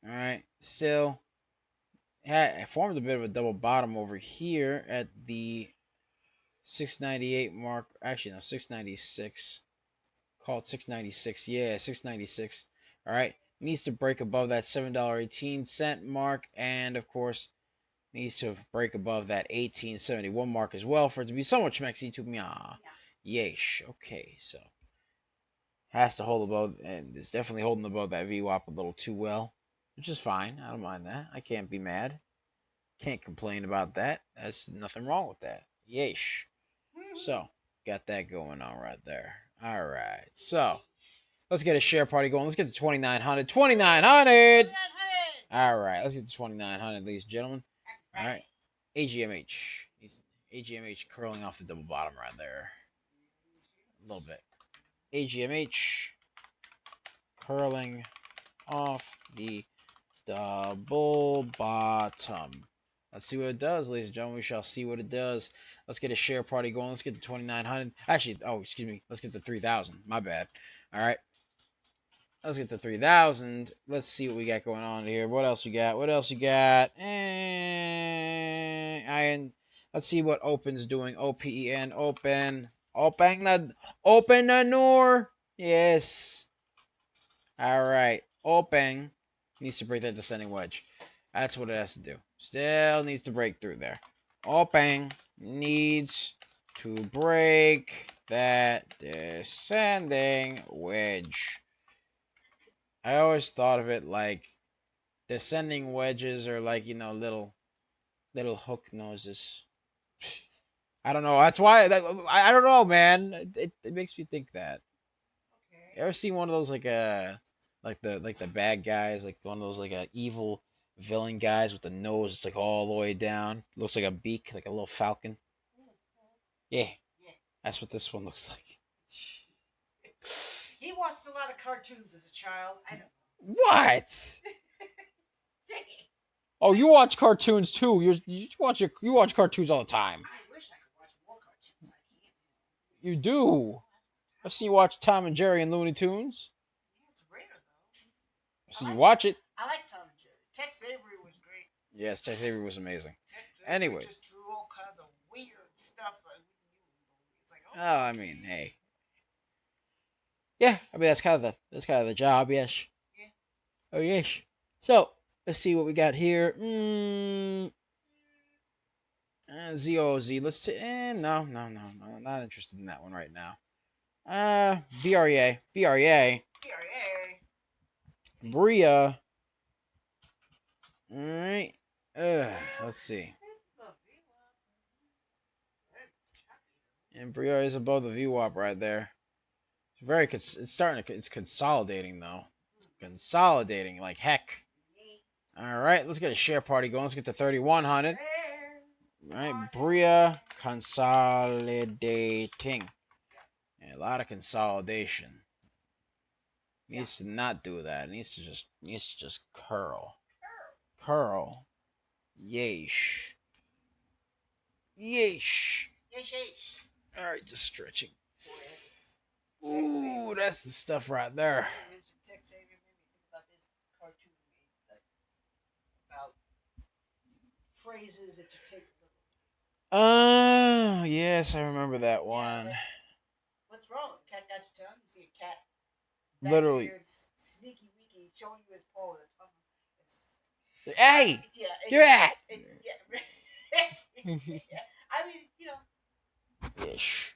All right. Still formed a bit of a double bottom over here at the 698 mark. Actually, no, 696. Call it 696. Yeah, 696. All right. Needs to break above that $7.18 mark. And of course, needs to break above that 1871 mark as well for it to be so much maxi to me. Yeesh. Okay, so has to hold above, and is definitely holding above that VWAP a little too well, which is fine. I don't mind that. I can't be mad. Can't complain about that. That's nothing wrong with that. Yeesh. So got that going on right there. All right. So Let's get a share party going. Let's get to 2,900. 2,900. All right, let's get to 2,900, ladies and gentlemen. All right, AGMH. AGMH curling off the double bottom right there. A little bit. AGMH curling off the double bottom. Let's see what it does, ladies and gentlemen. We shall see what it does. Let's get a share party going. Let's get to 2,900. Actually, oh, excuse me. Let's get to 3,000. My bad. All right. Let's get to 3,000. Let's see what we got going on here. What else we got? What else we got? And let's see what Open's doing. OPEN. Open. Open the door. Yes. All right. Open needs to break that descending wedge. That's what it has to do. Still needs to break through there. Open needs to break that descending wedge. I always thought of it like descending wedges are like, you know, little hook noses. I don't know. That's why I don't know, man. It makes me think that. Okay. You ever seen one of those like the bad guys, like one of those like evil villain guys with the nose it's like all the way down, looks like a beak, like a little falcon. Yeah, that's what this one looks like. He watched a lot of cartoons as a child. I don't know. What? Oh, you watch cartoons too. You watch cartoons all the time. I wish I could watch more cartoons. I can't. You do. I've seen you watch Tom and Jerry and Looney Tunes. Yeah, it's rare though. So you watch it. I like Tom and Jerry. Tex Avery was great. Yes, Tex Avery was amazing. Tex Avery Anyways. just drew all kinds of weird stuff. It's like, Oh, I mean, hey. Yeah, I mean that's kind of the job, yes. Yeah. Oh yes. So let's see what we got here. ZOZ. Let's see. No, not interested in that one right now. BREA. PRA. Bria. All right. Let's see. And Bria is above the VWAP right there. It's consolidating though. Consolidating like heck. All right, let's get a share party going. Let's get to 3,100. All right, Bria consolidating. Yeah, a lot of consolidation. Needs to not do that. It needs to just curl. Curl. Yeesh. Yeesh. Yeesh. All right, just stretching. Ooh, that's the stuff right there. Tex Avery made me think about this cartoon made about phrases that you take. Yes, I remember that one. What's wrong? Cat got your tongue? You see a cat? Literally. Sneaky weaky, showing you his paw with a tongue. Hey! Yeah, You're at! I mean, you know. Ish.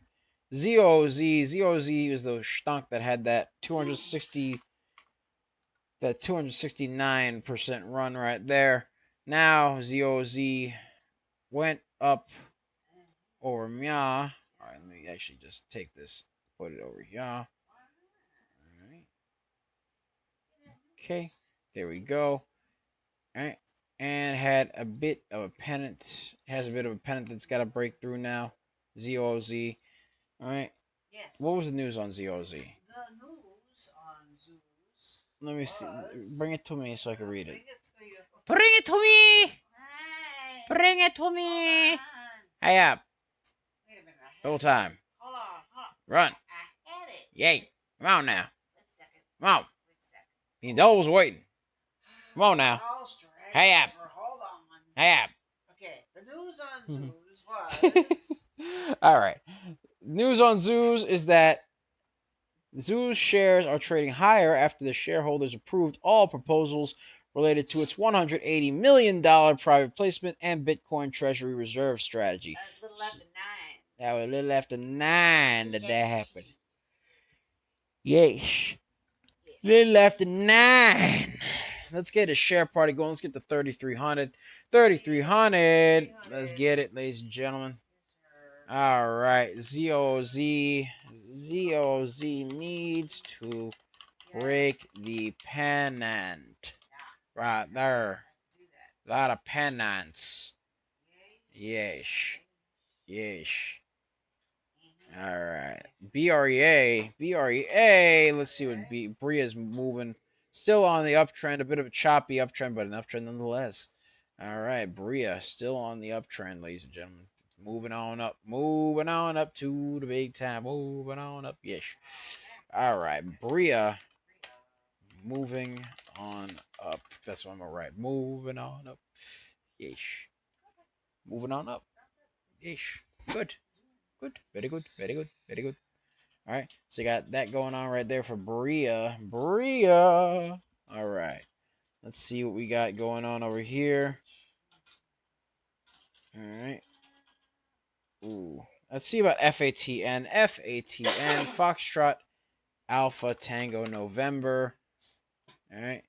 ZOZ was the stunk that had that 269% run right there. Now ZOZ went up over Mya. Alright, let me actually just take this, put it over here. Alright. Okay, there we go. Alright. And had a bit of a pennant. Has a bit of a pennant that's got to break through now. ZOZ. All right. Yes. What was the news on ZOZ? The news on Zoos. Let me see. Bring it to me so I can read it. Bring it to you. Bring it to me. Hi. Bring it to me. Hold on. Hey up. Wait a minute. Whole time. Hold on. Run. I had it. Yay. Come on now. Wait a second. Come on. Wait a second. The doll's waiting. Come on now. All's dragged Hey up. over. Hold on. Hey up. Okay. The news on Zoos was. All right. News on Zoos is that Zoos shares are trading higher after the shareholders approved all proposals related to its $180 million private placement and Bitcoin Treasury Reserve strategy. That was a little after 9. That was a little after 9 that happened. Yes. Little after 9. Let's get a share party going. Let's get to 3,300. 3,300. Let's get it, ladies and gentlemen. All right. ZOZ needs to break the pennant. Right there. A lot of pennants. Yes. Yes. All right. BREA. Let's see what Bria's moving. Still on the uptrend, a bit of a choppy uptrend, but an uptrend nonetheless. All right, Bria still on the uptrend, ladies and gentlemen. Moving on up to the big time. Moving on up, yes. All right, Bria moving on up. That's what I'm all right. Moving on up, yes. Moving on up, yes. Good, good, very good, very good, very good. All right, so you got that going on right there for Bria. All right, let's see what we got going on over here. All right. Ooh. Let's see about FATN. FATN, Foxtrot Alpha Tango November. All right.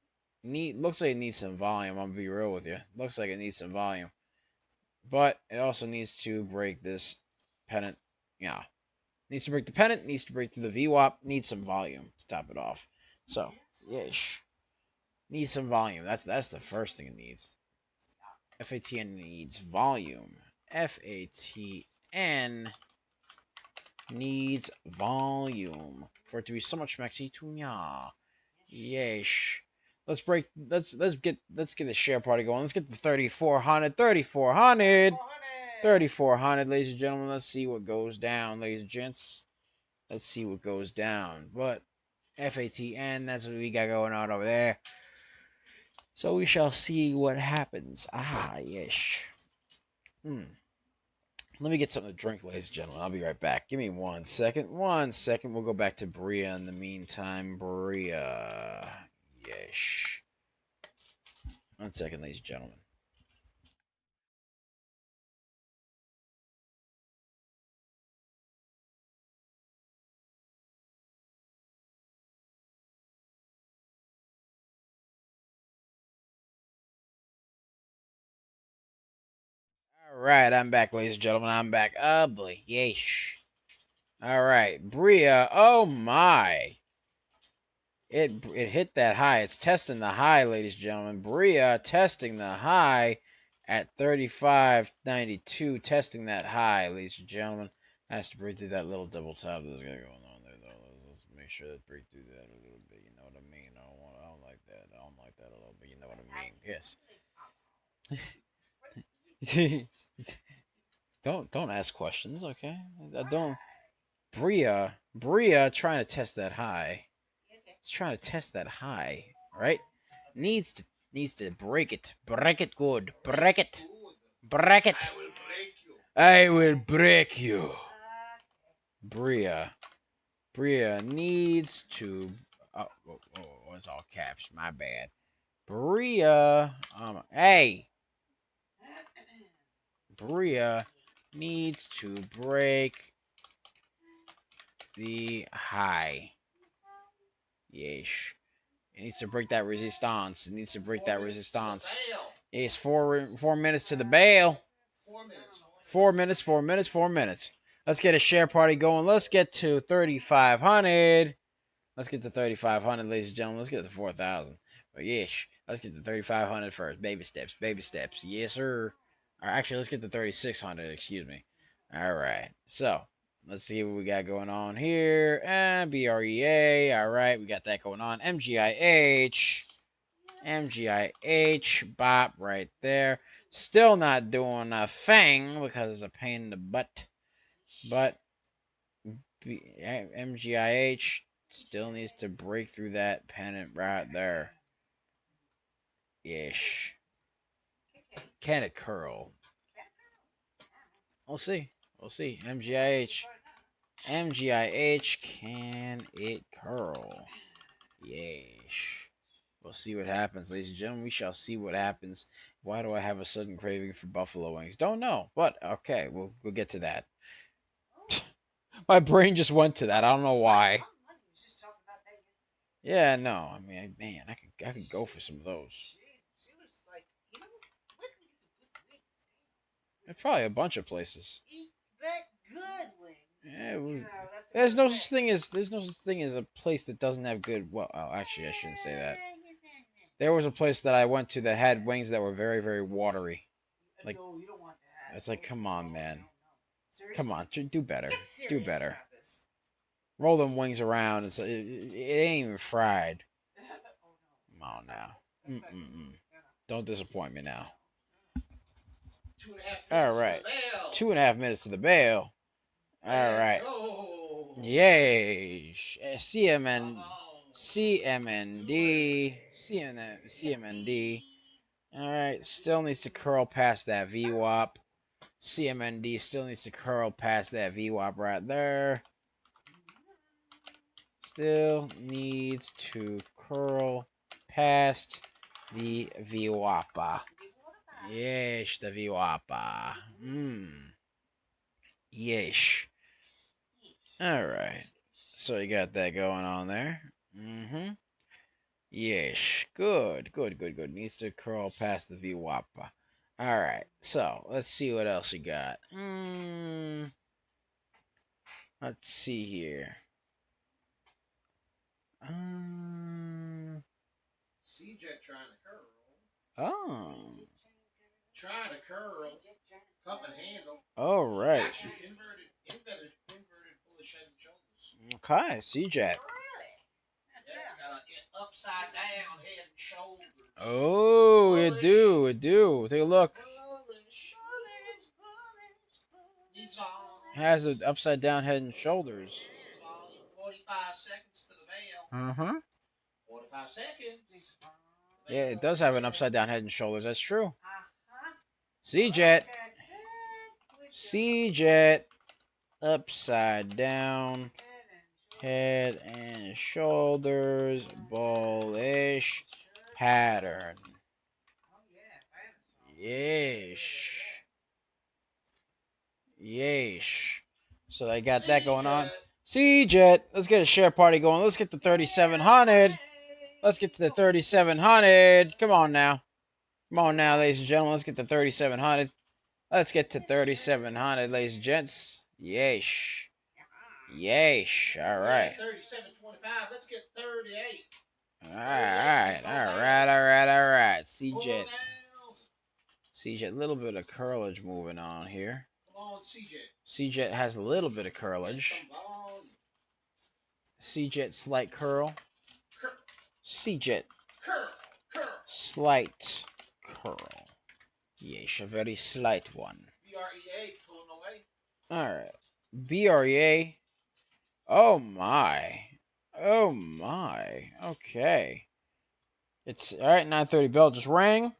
Looks like it needs some volume. I'm gonna be real with you. Looks like it needs some volume. But it also needs to break this pennant. Yeah. Needs to break the pennant, needs to break through the VWAP, needs some volume to top it off. So, yes. Needs some volume. That's the first thing it needs. FATN needs volume. FATN needs volume for it to be so much maxi tunya. Yes. Let's get the share party going. Let's get the 3400, ladies and gentlemen. Let's see what goes down, ladies and gents. Let's see what goes down. But FATN, that's what we got going on over there. So we shall see what happens. Ah, yes. Let me get something to drink, ladies and gentlemen. I'll be right back. Give me 1 second. 1 second. We'll go back to Bria in the meantime. Bria. Yes. 1 second, ladies and gentlemen. All right, I'm back, ladies and gentlemen. I'm back. Oh, boy. Yes. All right. Bria. Oh, my. It hit that high. It's testing the high, ladies and gentlemen. Bria testing the high at 35.92. Testing that high, ladies and gentlemen. Has to break through that little double top that's going on there, though. Let's make sure that break through that a little bit. You know what I mean? I don't like that. I don't like that a little bit. You know what I mean? Yes. don't ask questions, okay? Don't. Bria trying to test that high. It's trying to test that high, right? Needs to break it. Break it good. Break it. Break it. I will break you. Bria needs to. It's all caps. My bad. Bria. Hey. Bria needs to break the high. Yes. It needs to break that resistance. It needs to break that resistance. It's 4 minutes to the bail. 4 minutes. 4 minutes. Let's get a share party going. Let's get to 3,500. Let's get to 3,500, ladies and gentlemen. Let's get to 4,000. But yes, let's get to 3,500 first. Baby steps. Baby steps. Yes, sir. Actually, let's get to 3,600. Excuse me. All right. So let's see what we got going on here. And BREA. All right, we got that going on. MGIH. Bop right there. Still not doing a thing because it's a pain in the butt. But MGIH still needs to break through that pennant right there. Yes. Can it curl? We'll see. MGIH, can it curl? Yes. We'll see what happens, ladies and gentlemen. We shall see what happens. Why do I have a sudden craving for buffalo wings? Don't know, but okay, we'll get to that. My brain just went to that. I don't know why. Yeah, no. I mean, man, I could go for some of those. There's probably a bunch of places. Eat that good wings. Yeah, That's there's no such thing as a place that doesn't have good. Well, oh, actually, I shouldn't say that. There was a place that I went to that had wings that were very, very watery. Like, no, you don't want that. it's like, come on, man. Seriously? Come on, do better. Get Do serious better. about this. Roll them wings around. It ain't even fried. Oh, no. Come on now. That's not good. Mm-mm-mm. Don't disappoint me now. 2.5 minutes. All right. To the bell. 2.5 minutes to the bell. All right. Go. Yay. CMN. Uh-oh. CMND. CMND. All right. Still needs to curl past that VWAP. CMND still needs to curl past that VWAP right there. Still needs to curl past the VWAP. Yes, the VWAP. Yes. All right. So you got that going on there. Yes. Good. Needs to curl past the VWAP. All right. So let's see what else you got. Let's see here. CJET trying to curl. Oh. Trying to curl. Cup and handle. All right. Actually, inverted bullish head and shoulders. Okay, CJET. Really? Yeah, it's got an upside down head and shoulders. Oh, it do. Take a look. Needs volume. Has an upside down head and shoulders. Needs volume. 45 seconds to the bell. 45 seconds. Yeah, it does have an upside down head and shoulders. That's true. CJET. CJET. Upside down head and shoulders. Bullish pattern. Yeesh. So they got that going on. CJET. Let's get a share party going. Let's get to 3,700. Let's get to the 3,700. Come on now, ladies and gentlemen. Let's get to 3,700. Let's get to 3,700, ladies and gents. Yeesh. All right. 37.25. Let's get 38. All right. CJET. A little bit of curlage moving on here. Come on, CJET. CJET has a little bit of curlage. CJET slight curl. CJET slight curl. Yes, a very slight one. BREA pulling away. All right. BREA. Oh my. Okay. It's all right. 9:30 bell just rang.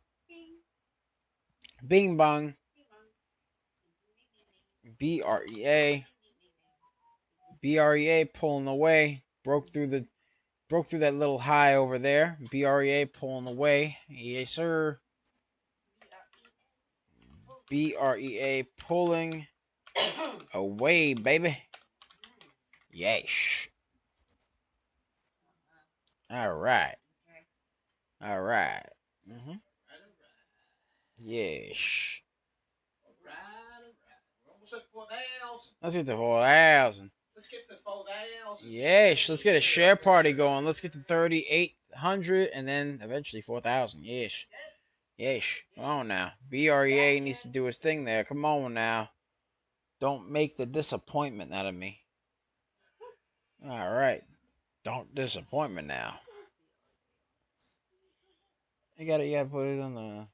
Bing bong. BREA pulling away. Broke through that little high over there. BREA pulling away. Yes, sir. BREA pulling away, baby. Yes. All right. Yes. We're almost at 4,000. Let's get to 4,000. Let's get to 4,000. Yes. Let's get a share party going. Let's get to 3,800 and then eventually 4,000. Yes. Come on now. BREA needs to do his thing there. Come on now. Don't make the disappointment out of me. All right. Don't disappoint me now. You gotta put it on the.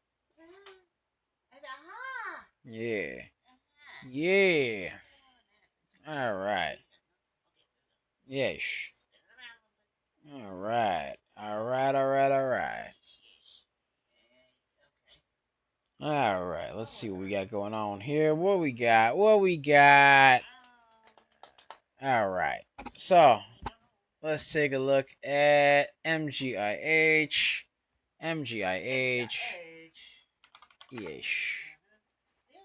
Yeah. All right. Yes. All right. All right. Let's see what we got going on here. What we got? All right. So let's take a look at MGIH. Yes.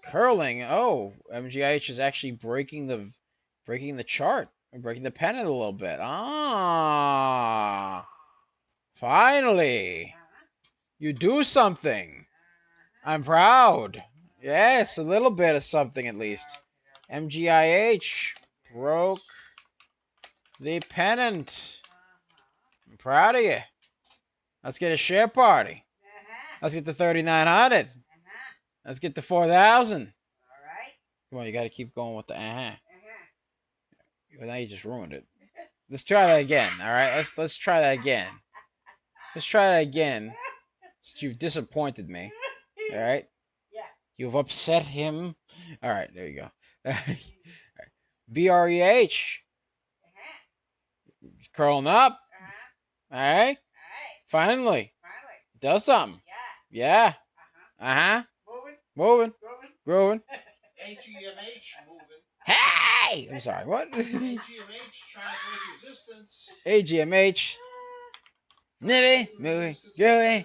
Curling. Oh, MGIH is actually breaking the chart, breaking the pennant a little bit. Finally, you do something. I'm proud. Yes, a little bit of something at least. MGIH broke the pennant. I'm proud of you. Let's get a share party. Let's get to 3,900. Let's get to 4,000. All right. Come on, you got to keep going with the Well, now you just ruined it. Let's try that again. All right, let's try that again. Let's try that again. Since you've disappointed me. All right. Yeah. You've upset him. All right, there you go. All right. BREH. Curling up. All right. All right. Finally. Finally. Does something. Yeah. Yeah. Moving. Moving. Growing. AGMH moving. Hey! I'm sorry, what? AGMH trying to break resistance. AGMH. Moving. Growing.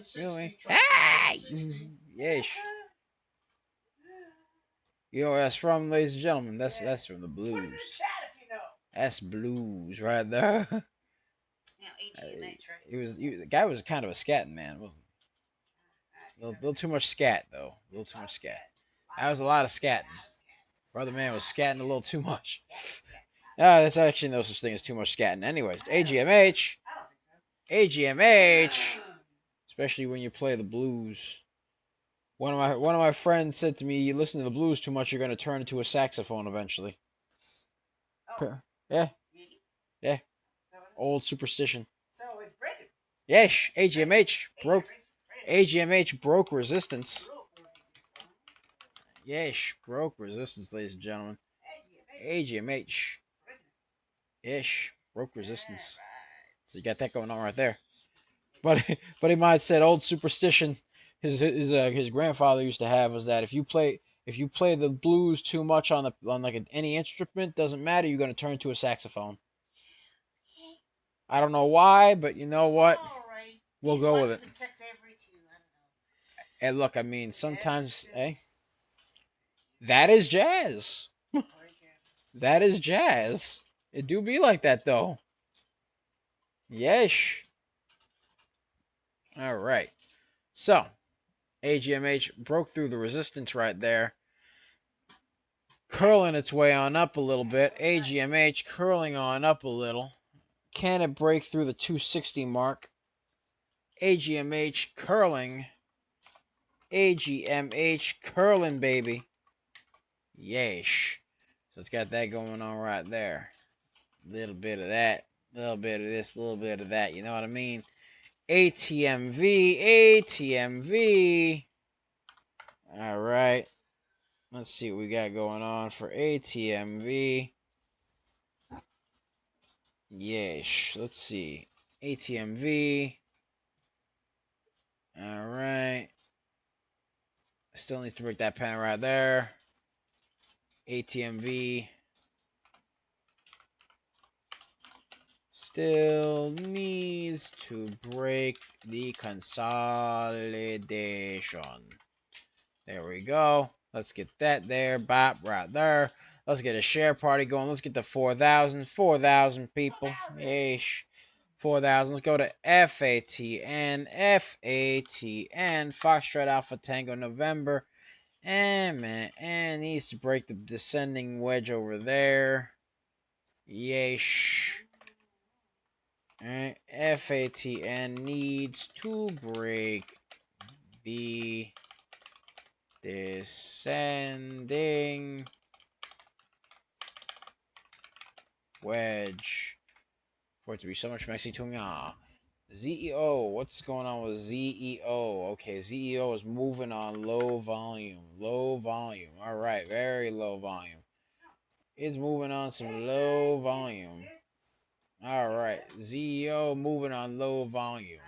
Hey! Yes. You know where that's from, ladies and gentlemen? That's from the Put it in the blues. chat if you know. That's blues right there. Now AGMH, right? The guy was kind of a scatting man, wasn't he? A little too much scat though. A little too much scat. That was a lot of scatting. Brother man was scatting a little too much. That's actually no such thing as too much scatting. Anyways, AGMH. AGMH. Especially when you play the blues. One of my friends said to me, "You listen to the blues too much, you're gonna turn into a saxophone eventually." Oh. Yeah. Really? Yeah. Old superstition. So it's breaking. Yes, AGMH broke resistance. Yes, broke resistance, ladies and gentlemen. AGMH. Ish, broke resistance. So you got that going on right there. But he might have said old superstition. His grandfather used to have was that if you play the blues too much on any instrument, doesn't matter, you're gonna turn into a saxophone. I don't know why, but you know what? We'll go with it. And look, I mean, sometimes, that is jazz. That is jazz. It do be like that, though. Yes. All right. So, AGMH broke through the resistance right there. Curling its way on up a little bit. AGMH curling on up a little. Can it break through the 260 mark? AGMH curling. AGMH curling, baby. Yeesh. So it's got that going on right there. A little bit of that. A little bit of this. A little bit of that. You know what I mean? ATMV. All right. Let's see what we got going on for ATMV. Yeesh. Let's see. ATMV. All right. Still needs to break that pen right there. ATMV. Still needs to break the consolidation. There we go. Let's get that there. Bop right there. Let's get a share party going. Let's get to 4,000. 4,000 people. Ish. 4,000. Let's go to FATN. FATN. Foxtrot Alpha Tango November. And man, and needs to break the descending wedge over there. Yeesh. Alright, FATN needs to break the descending wedge for it to be so much messy to me. ZEO, what's going on with ZEO? Okay, ZEO is moving on low volume. Low volume. All right, very low volume. It's moving on some low volume. All right, ZEO moving on low volume.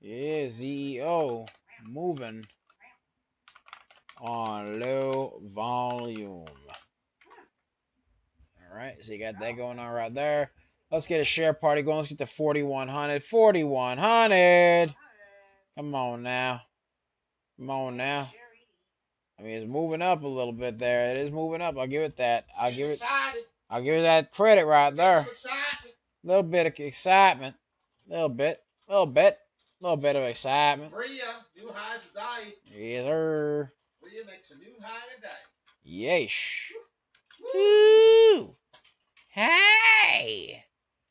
Yeah, ZEO moving on low volume. All right, so you got that going on right there. Let's get a share party going. Let's get to 4,100. 4,100. Come on now. Come on now. I mean, it's moving up a little bit there. It is moving up. I'll give it that. I'll give it that credit right there. A little bit of excitement. A little bit of excitement. Bria, new highs today. Yes, sir. Bria makes a new high today. Yeesh. Woo! Hey!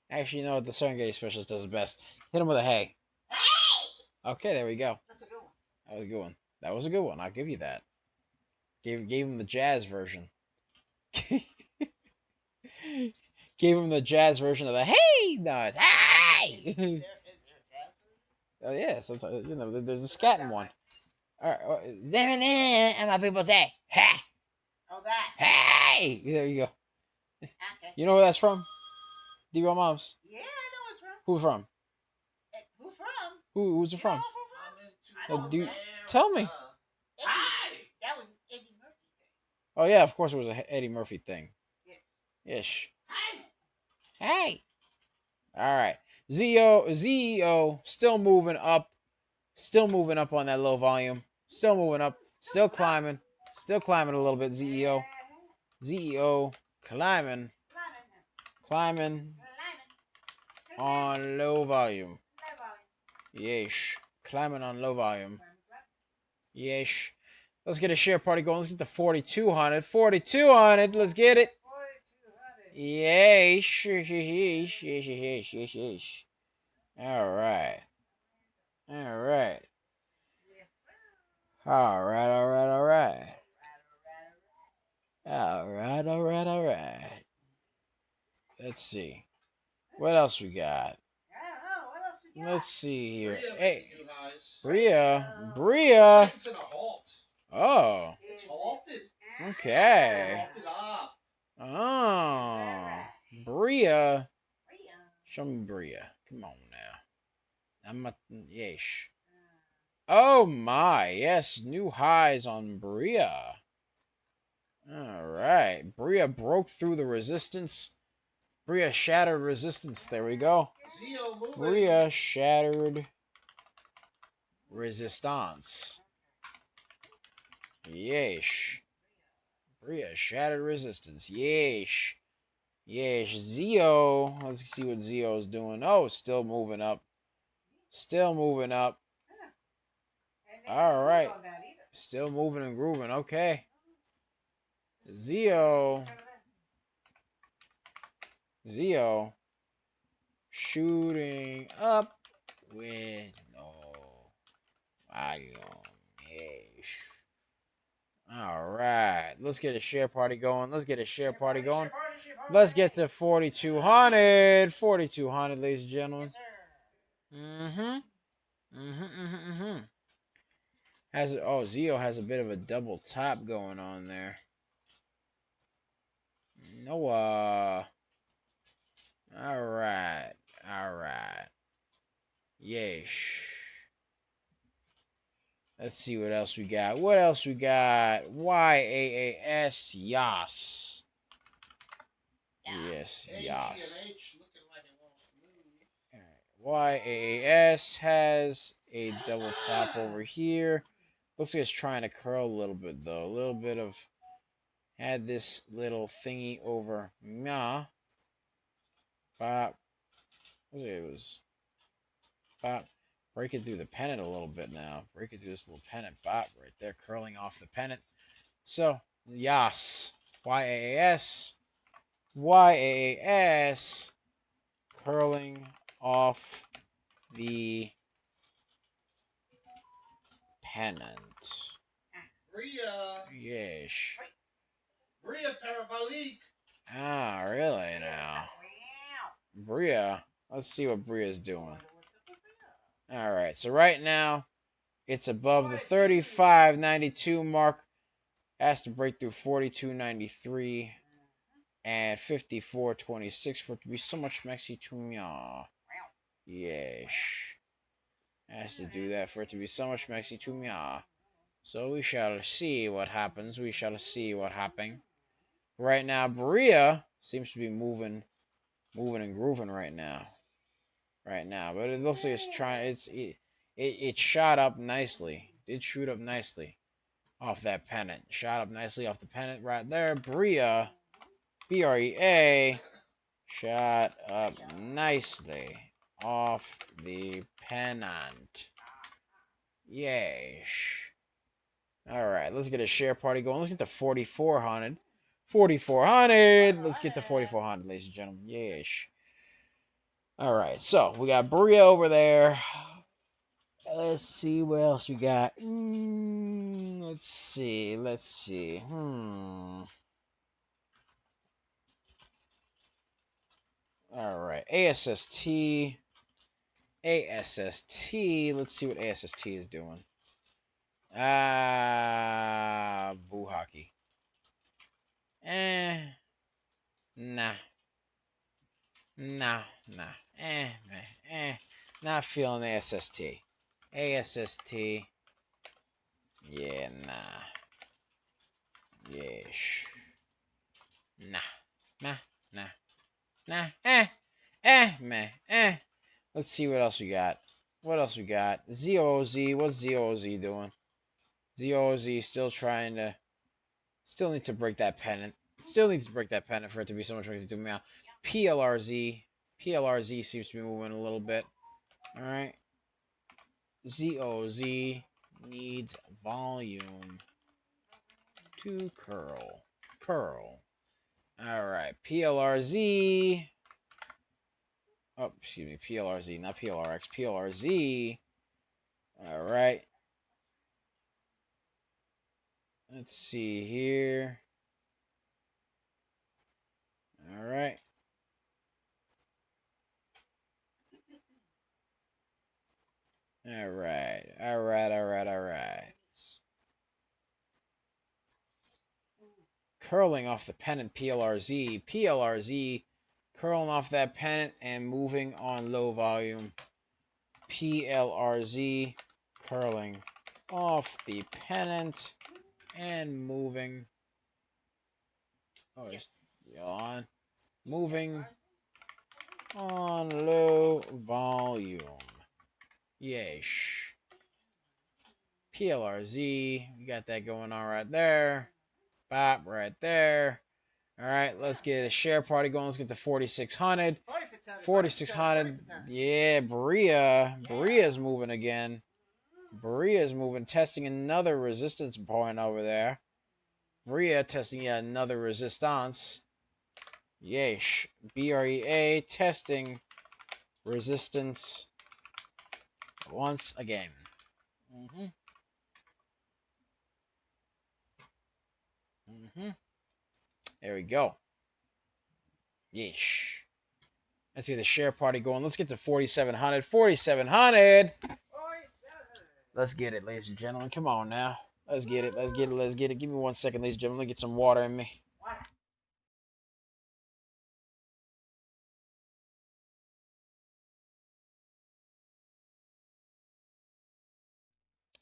Actually, you know what? The Serengeti specialist does the best. Hit him with a hey. Hey! Okay, there we go. That's a good one. That was a good one. That was a good one. I'll give you that. Gave him the jazz version. Gave him the jazz version of the hey. No, it's hey. Is there a jazz version? Oh yeah, sometimes there's a scatting one. All right, and my people say hey, Oh, that. hey. There you go. Okay. You know where that's from? D-Roll Moms. Yeah, I know it's from. Who from? Who from? Who's it You know from? who from? Dude, tell me. That was Eddie Murphy thing. Oh yeah, of course it was a Eddie Murphy thing. Yes. Ish. Hey. All right. ZEO, still moving up. Still moving up on that low volume. Still moving up. Still climbing. Still climbing a little bit. ZEO climbing. Climbing on low volume. Yeesh. Climbing on low volume. Yeesh. Let's get a share party going. Let's get the 4,200. 4,200. Let's get it. Yeesh. Yeesh. Yeesh. Yeesh. Yeesh. All right. All right. All right. All right. All right. All right. All right. All right. Let's see. What else we got? Let's see here. Hey, Bria. It's in a halt. Oh. It's halted. Okay. Halted up. Oh. Bria. Show me Bria. Come on now. I'm a yeesh. Oh my, yes, new highs on Bria. All right, Bria broke through the resistance. Bria shattered resistance. There we go. Bria shattered resistance. Yeesh. Bria shattered resistance. Yeesh. Yeesh. Zeo. Let's see what Zeo's doing. Oh, still moving up. Still moving up. All right. Still moving and grooving. Okay. Zeo shooting up with no volume. All right. Let's get a share party going. Let's get a share party going. Let's get to 4,200. 4,200, ladies and gentlemen. Zeo has a bit of a double top going on there. Noah. All right. Yeesh. Let's see what else we got. YAAS. Yas. Yes. Yas. AGMH looking like it wants to move. YAAS has a double top over here. Looks like it's trying to curl a little bit though. A little bit of had this little thingy over Mah. Bop. It was bop. Breaking through the pennant a little bit now. Breaking through this little pennant. Bop right there. Curling off the pennant. So, Yas. YAAS. YAAS. Curling off the pennant. Bria. Yes. Bria Parabolique. Ah, really now? Bria. Let's see what Bria's doing. All right. So right now, it's above the 35.92 mark. Has to break through 42.93 and 54.26 for it to be so much maxi to me. Yes. Has to do that for it to be so much maxi to me. So we shall see what happens. We shall see what happens. Right now, Bria seems to be moving and grooving right now. But it looks like it's trying. It shot up nicely. Did shoot up nicely off that pennant. Shot up nicely off the pennant right there. Bria, BREA, shot up nicely off the pennant. Yes. All right, let's get a share party going. Let's get to 4,400. 4,400. Let's get to 4,400, ladies and gentlemen. Yes. All right, so we got Bria over there. Let's see what else we got. Let's see. All right, ASST. Let's see what ASST is doing. Boo hockey. Nah. Not feeling ASST. ASST. Yeah, nah. Yes. Nah. Man. Let's see what else we got. ZOZ. What's ZOZ doing? ZOZ still trying to. Still needs to break that pennant. Still needs to break that pennant for it to be so much more to me now. PLRZ. PLRZ seems to be moving a little bit. Alright. ZOZ needs volume to curl. Alright. PLRZ. Oh, excuse me. PLRZ, not PLRX. PLRZ. Alright. Let's see here. Alright. Alright. Curling off the pennant, PLRZ curling off that pennant and moving on low volume. PLRZ curling off the pennant and moving. Oh, yes. On. Moving on low volume. Yes. PLRZ. We got that going on right there. Bop right there. All right, let's get a share party going. Let's get to 4,600. 4,600. Yeah, Beria's moving again. Beria's moving, testing another resistance point over there. Beria testing yet another resistance. Yeesh. BREA testing resistance once again. There we go. Yeesh. Let's get the share party going. Let's get to 4,700. 4,700. Let's get it, ladies and gentlemen. Come on now. Let's get it. Give me 1 second, ladies and gentlemen. Let me get some water in me.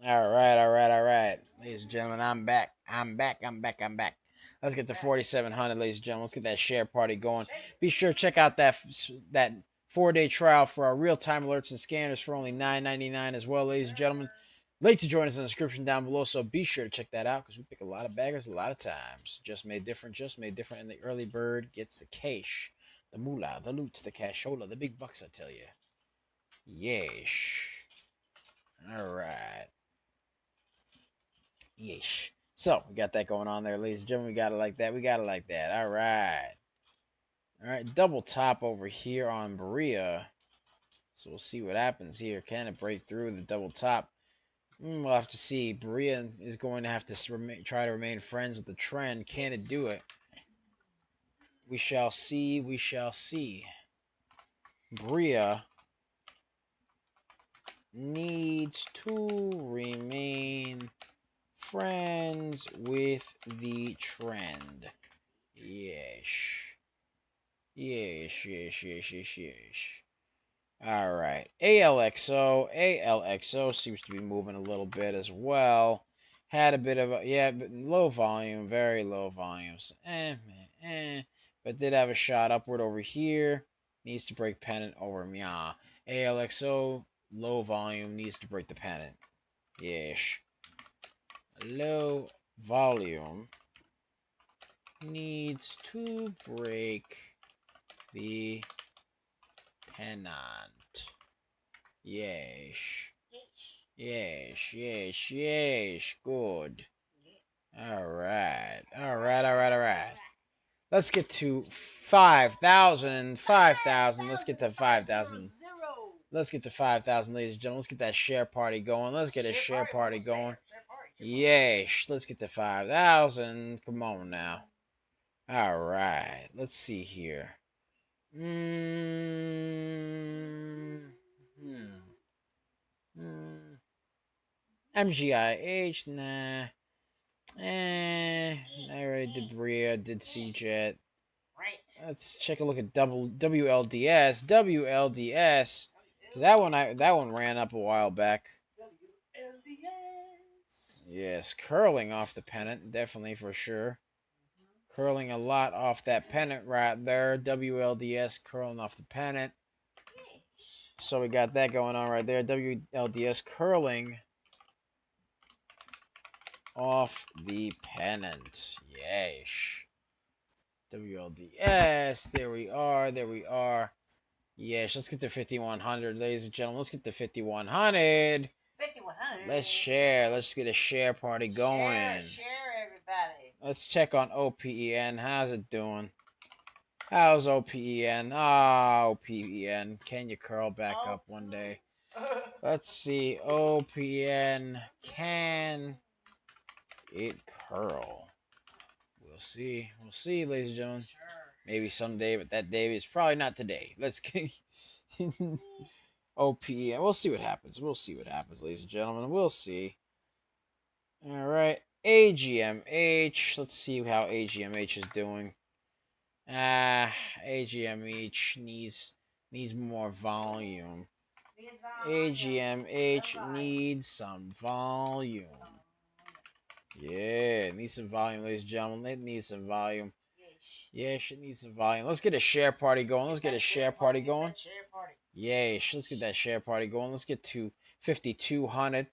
All right. Ladies and gentlemen, I'm back. Let's get to 4,700, ladies and gentlemen. Let's get that share party going. Be sure to check out that 4-day trial for our real-time alerts and scanners for only $9.99 as well, ladies and gentlemen. Link to join us in the description down below, so be sure to check that out because we pick a lot of baggers a lot of times. Just made different, and the early bird gets the cash, the moolah, the loot, the cashola, the big bucks, I tell you. Yes. All right. Yeesh. So, we got that going on there, ladies and gentlemen. We got it like that. All right. Double top over here on Beria. So, we'll see what happens here. Can it break through the double top? We'll have to see. Beria is going to have to try to remain friends with the trend. Can it do it? We shall see. Beria needs to remain friends with the trend. Yes. All right. ALXO seems to be moving a little bit as well. Had a bit of but low volume, very low volumes. But did have a shot upward over here. Needs to break pennant over Mia. ALXO, low volume, needs to break the pennant. Yes. Low volume needs to break the pennant. Yes. Good. All right. Let's get to 5,000. 5,000. Let's get to 5,000. Let's get to 5,000, ladies and gentlemen. Let's get that share party going. Let's get a share party going. Yay. Let's get to 5,000. Come on now. All right. Let's see here. MGIH, nah. I already did Bria, did CJET. Right. Let's check a look at WLDS. WLDS. Cause that one ran up a while back. WLDS. Yes, curling off the pennant, definitely for sure. Curling a lot off that pennant right there. WLDS curling off the pennant. So we got that going on right there. WLDS curling off the pennant. Yes. WLDS. There we are. There we are. Yes, let's get to 5,100, ladies and gentlemen. Let's get to 5,100. 5,100. Let's share. Let's get a share party going. Share, everybody. Let's check on OPEN. How's it doing? How's OPEN? Ah, OPEN. Can you curl back up one day? Let's see. OPEN. Can it curl? We'll see. We'll see, ladies and gentlemen. Sure. Maybe someday, but that day is probably not today. Let's get OPEN. We'll see what happens. We'll see what happens, ladies and gentlemen. We'll see. All right. AGMH. Let's see how AGMH is doing. AGMH needs more volume. AGMH needs some volume. Yeah, it needs some volume, ladies and gentlemen. It needs some volume. Yes, it needs some volume. Let's get a share party going. Let's get a share party going. Yes, let's get that share party going. Let's get to 5,200.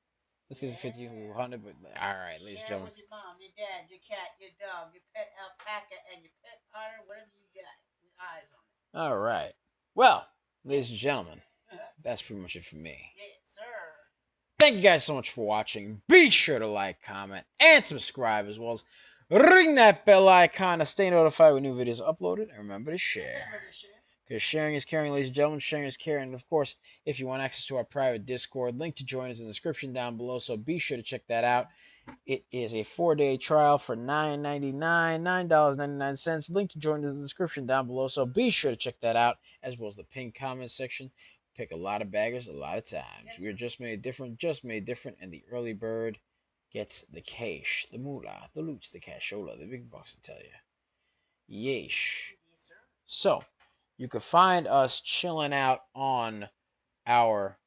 Let's get to 5,200. But all right, ladies and gentlemen. With your mom, your dad, your cat, your dog, your pet alpaca, and your pet otter, whatever you got with eyes on it. All right. Well, ladies and gentlemen, that's pretty much it for me. Yes, sir. Thank you guys so much for watching. Be sure to like, comment, and subscribe, as well as ring that bell icon to stay notified when new videos are uploaded. And remember to share. Because sharing is caring, ladies and gentlemen. Sharing is caring. And of course, if you want access to our private Discord, link to join us in the description down below. So be sure to check that out. It is a 4-day trial for $9.99, $9.99. Link to join us in the description down below. So be sure to check that out, as well as the pinned comment section. Pick a lot of baggers a lot of times. Yes, We're just made different, and the early bird gets the cash, the moolah, the loots, the cashola, the big bucks, I tell you. Yeesh. Yes, sir. So, you can find us chilling out on our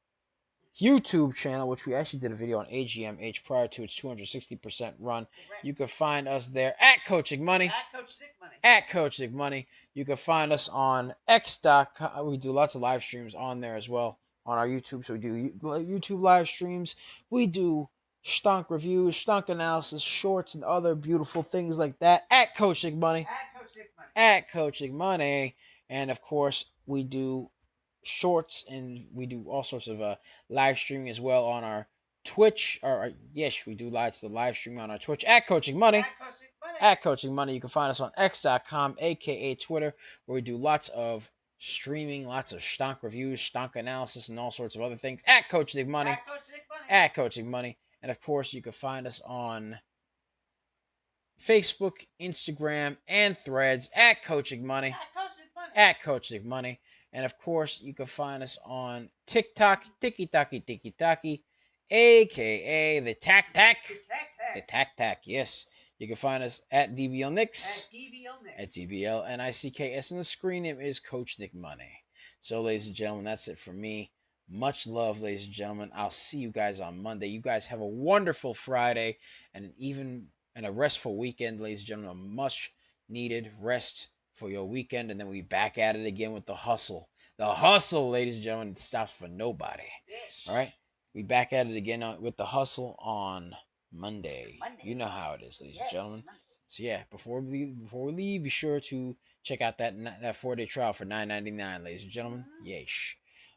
YouTube channel, which we actually did a video on AGMH prior to its 260% run. Correct. You can find us there at Coaching Money. At Coach Nick Money. At Coach Nick Money. You can find us on X.com. We do lots of live streams on there as well on our YouTube. So we do YouTube live streams. We do stonk reviews, stonk analysis, shorts, and other beautiful things like that at Coach Nick Money. At Coach Nick Money. At Coach Nick Money. And of course, we do shorts and we do all sorts of live streaming as well on our Twitch. Yes, we do live stream on our Twitch at Coaching Money. At Coach Nick Money. At Coaching Money. You can find us on X.com, aka Twitter, where we do lots of streaming, lots of stonk reviews, stonk analysis, and all sorts of other things at Coach Nick Money. At Coach Nick Money. At Coaching Money. And of course, you can find us on Facebook, Instagram, and Threads at Coaching Money. At Coach Nick Money. At Coach Nick Money. And of course, you can find us on TikTok, Tiki Taki, aka the Tac Tac. The Tac Tac, yes. You can find us at DBL Nicks. At DBL Nicks. At DBL NICKS. And the screen name is Coach Nick Money. So, ladies and gentlemen, that's it for me. Much love, ladies and gentlemen. I'll see you guys on Monday. You guys have a wonderful Friday and a restful weekend, ladies and gentlemen. A much needed rest for your weekend, and then we back at it again with the hustle. The hustle, ladies and gentlemen, stops for nobody. Yes. All right? We back at it again with the hustle on Monday. You know how it is, ladies and gentlemen. Monday. So yeah, before we leave, be sure to check out that 4-day trial for $9.99, ladies and gentlemen. Yeesh.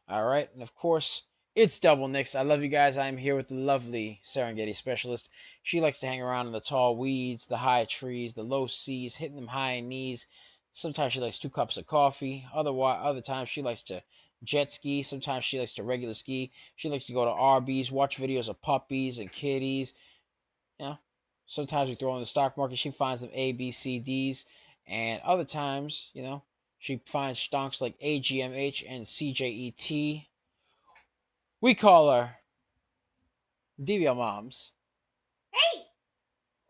All right, and of course, It's Double Nicks. I love you guys. I'm here with the lovely Serengeti specialist. She likes to hang around in the tall weeds, the high trees, the low seas, hitting them high knees. Sometimes she likes 2 cups of coffee. Other times she likes to jet ski. Sometimes she likes to regular ski. She likes to go to RBs, watch videos of puppies and kitties. You know, sometimes we throw in the stock market. She finds them A, B, C, Ds. And other times, she finds stonks like AGMH and CJET. We call her DVL Moms. Hey!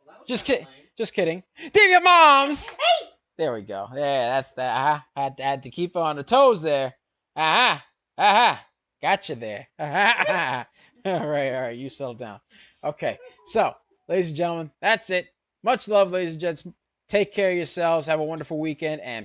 Well, that was Just kinda kidding. lame. Just kidding. DVL Moms! Hey! There we go. Yeah, that's that. Had to keep her on the toes there. Gotcha there. All right. You settle down. Okay. So, ladies and gentlemen, that's it. Much love, ladies and gents. Take care of yourselves. Have a wonderful weekend, and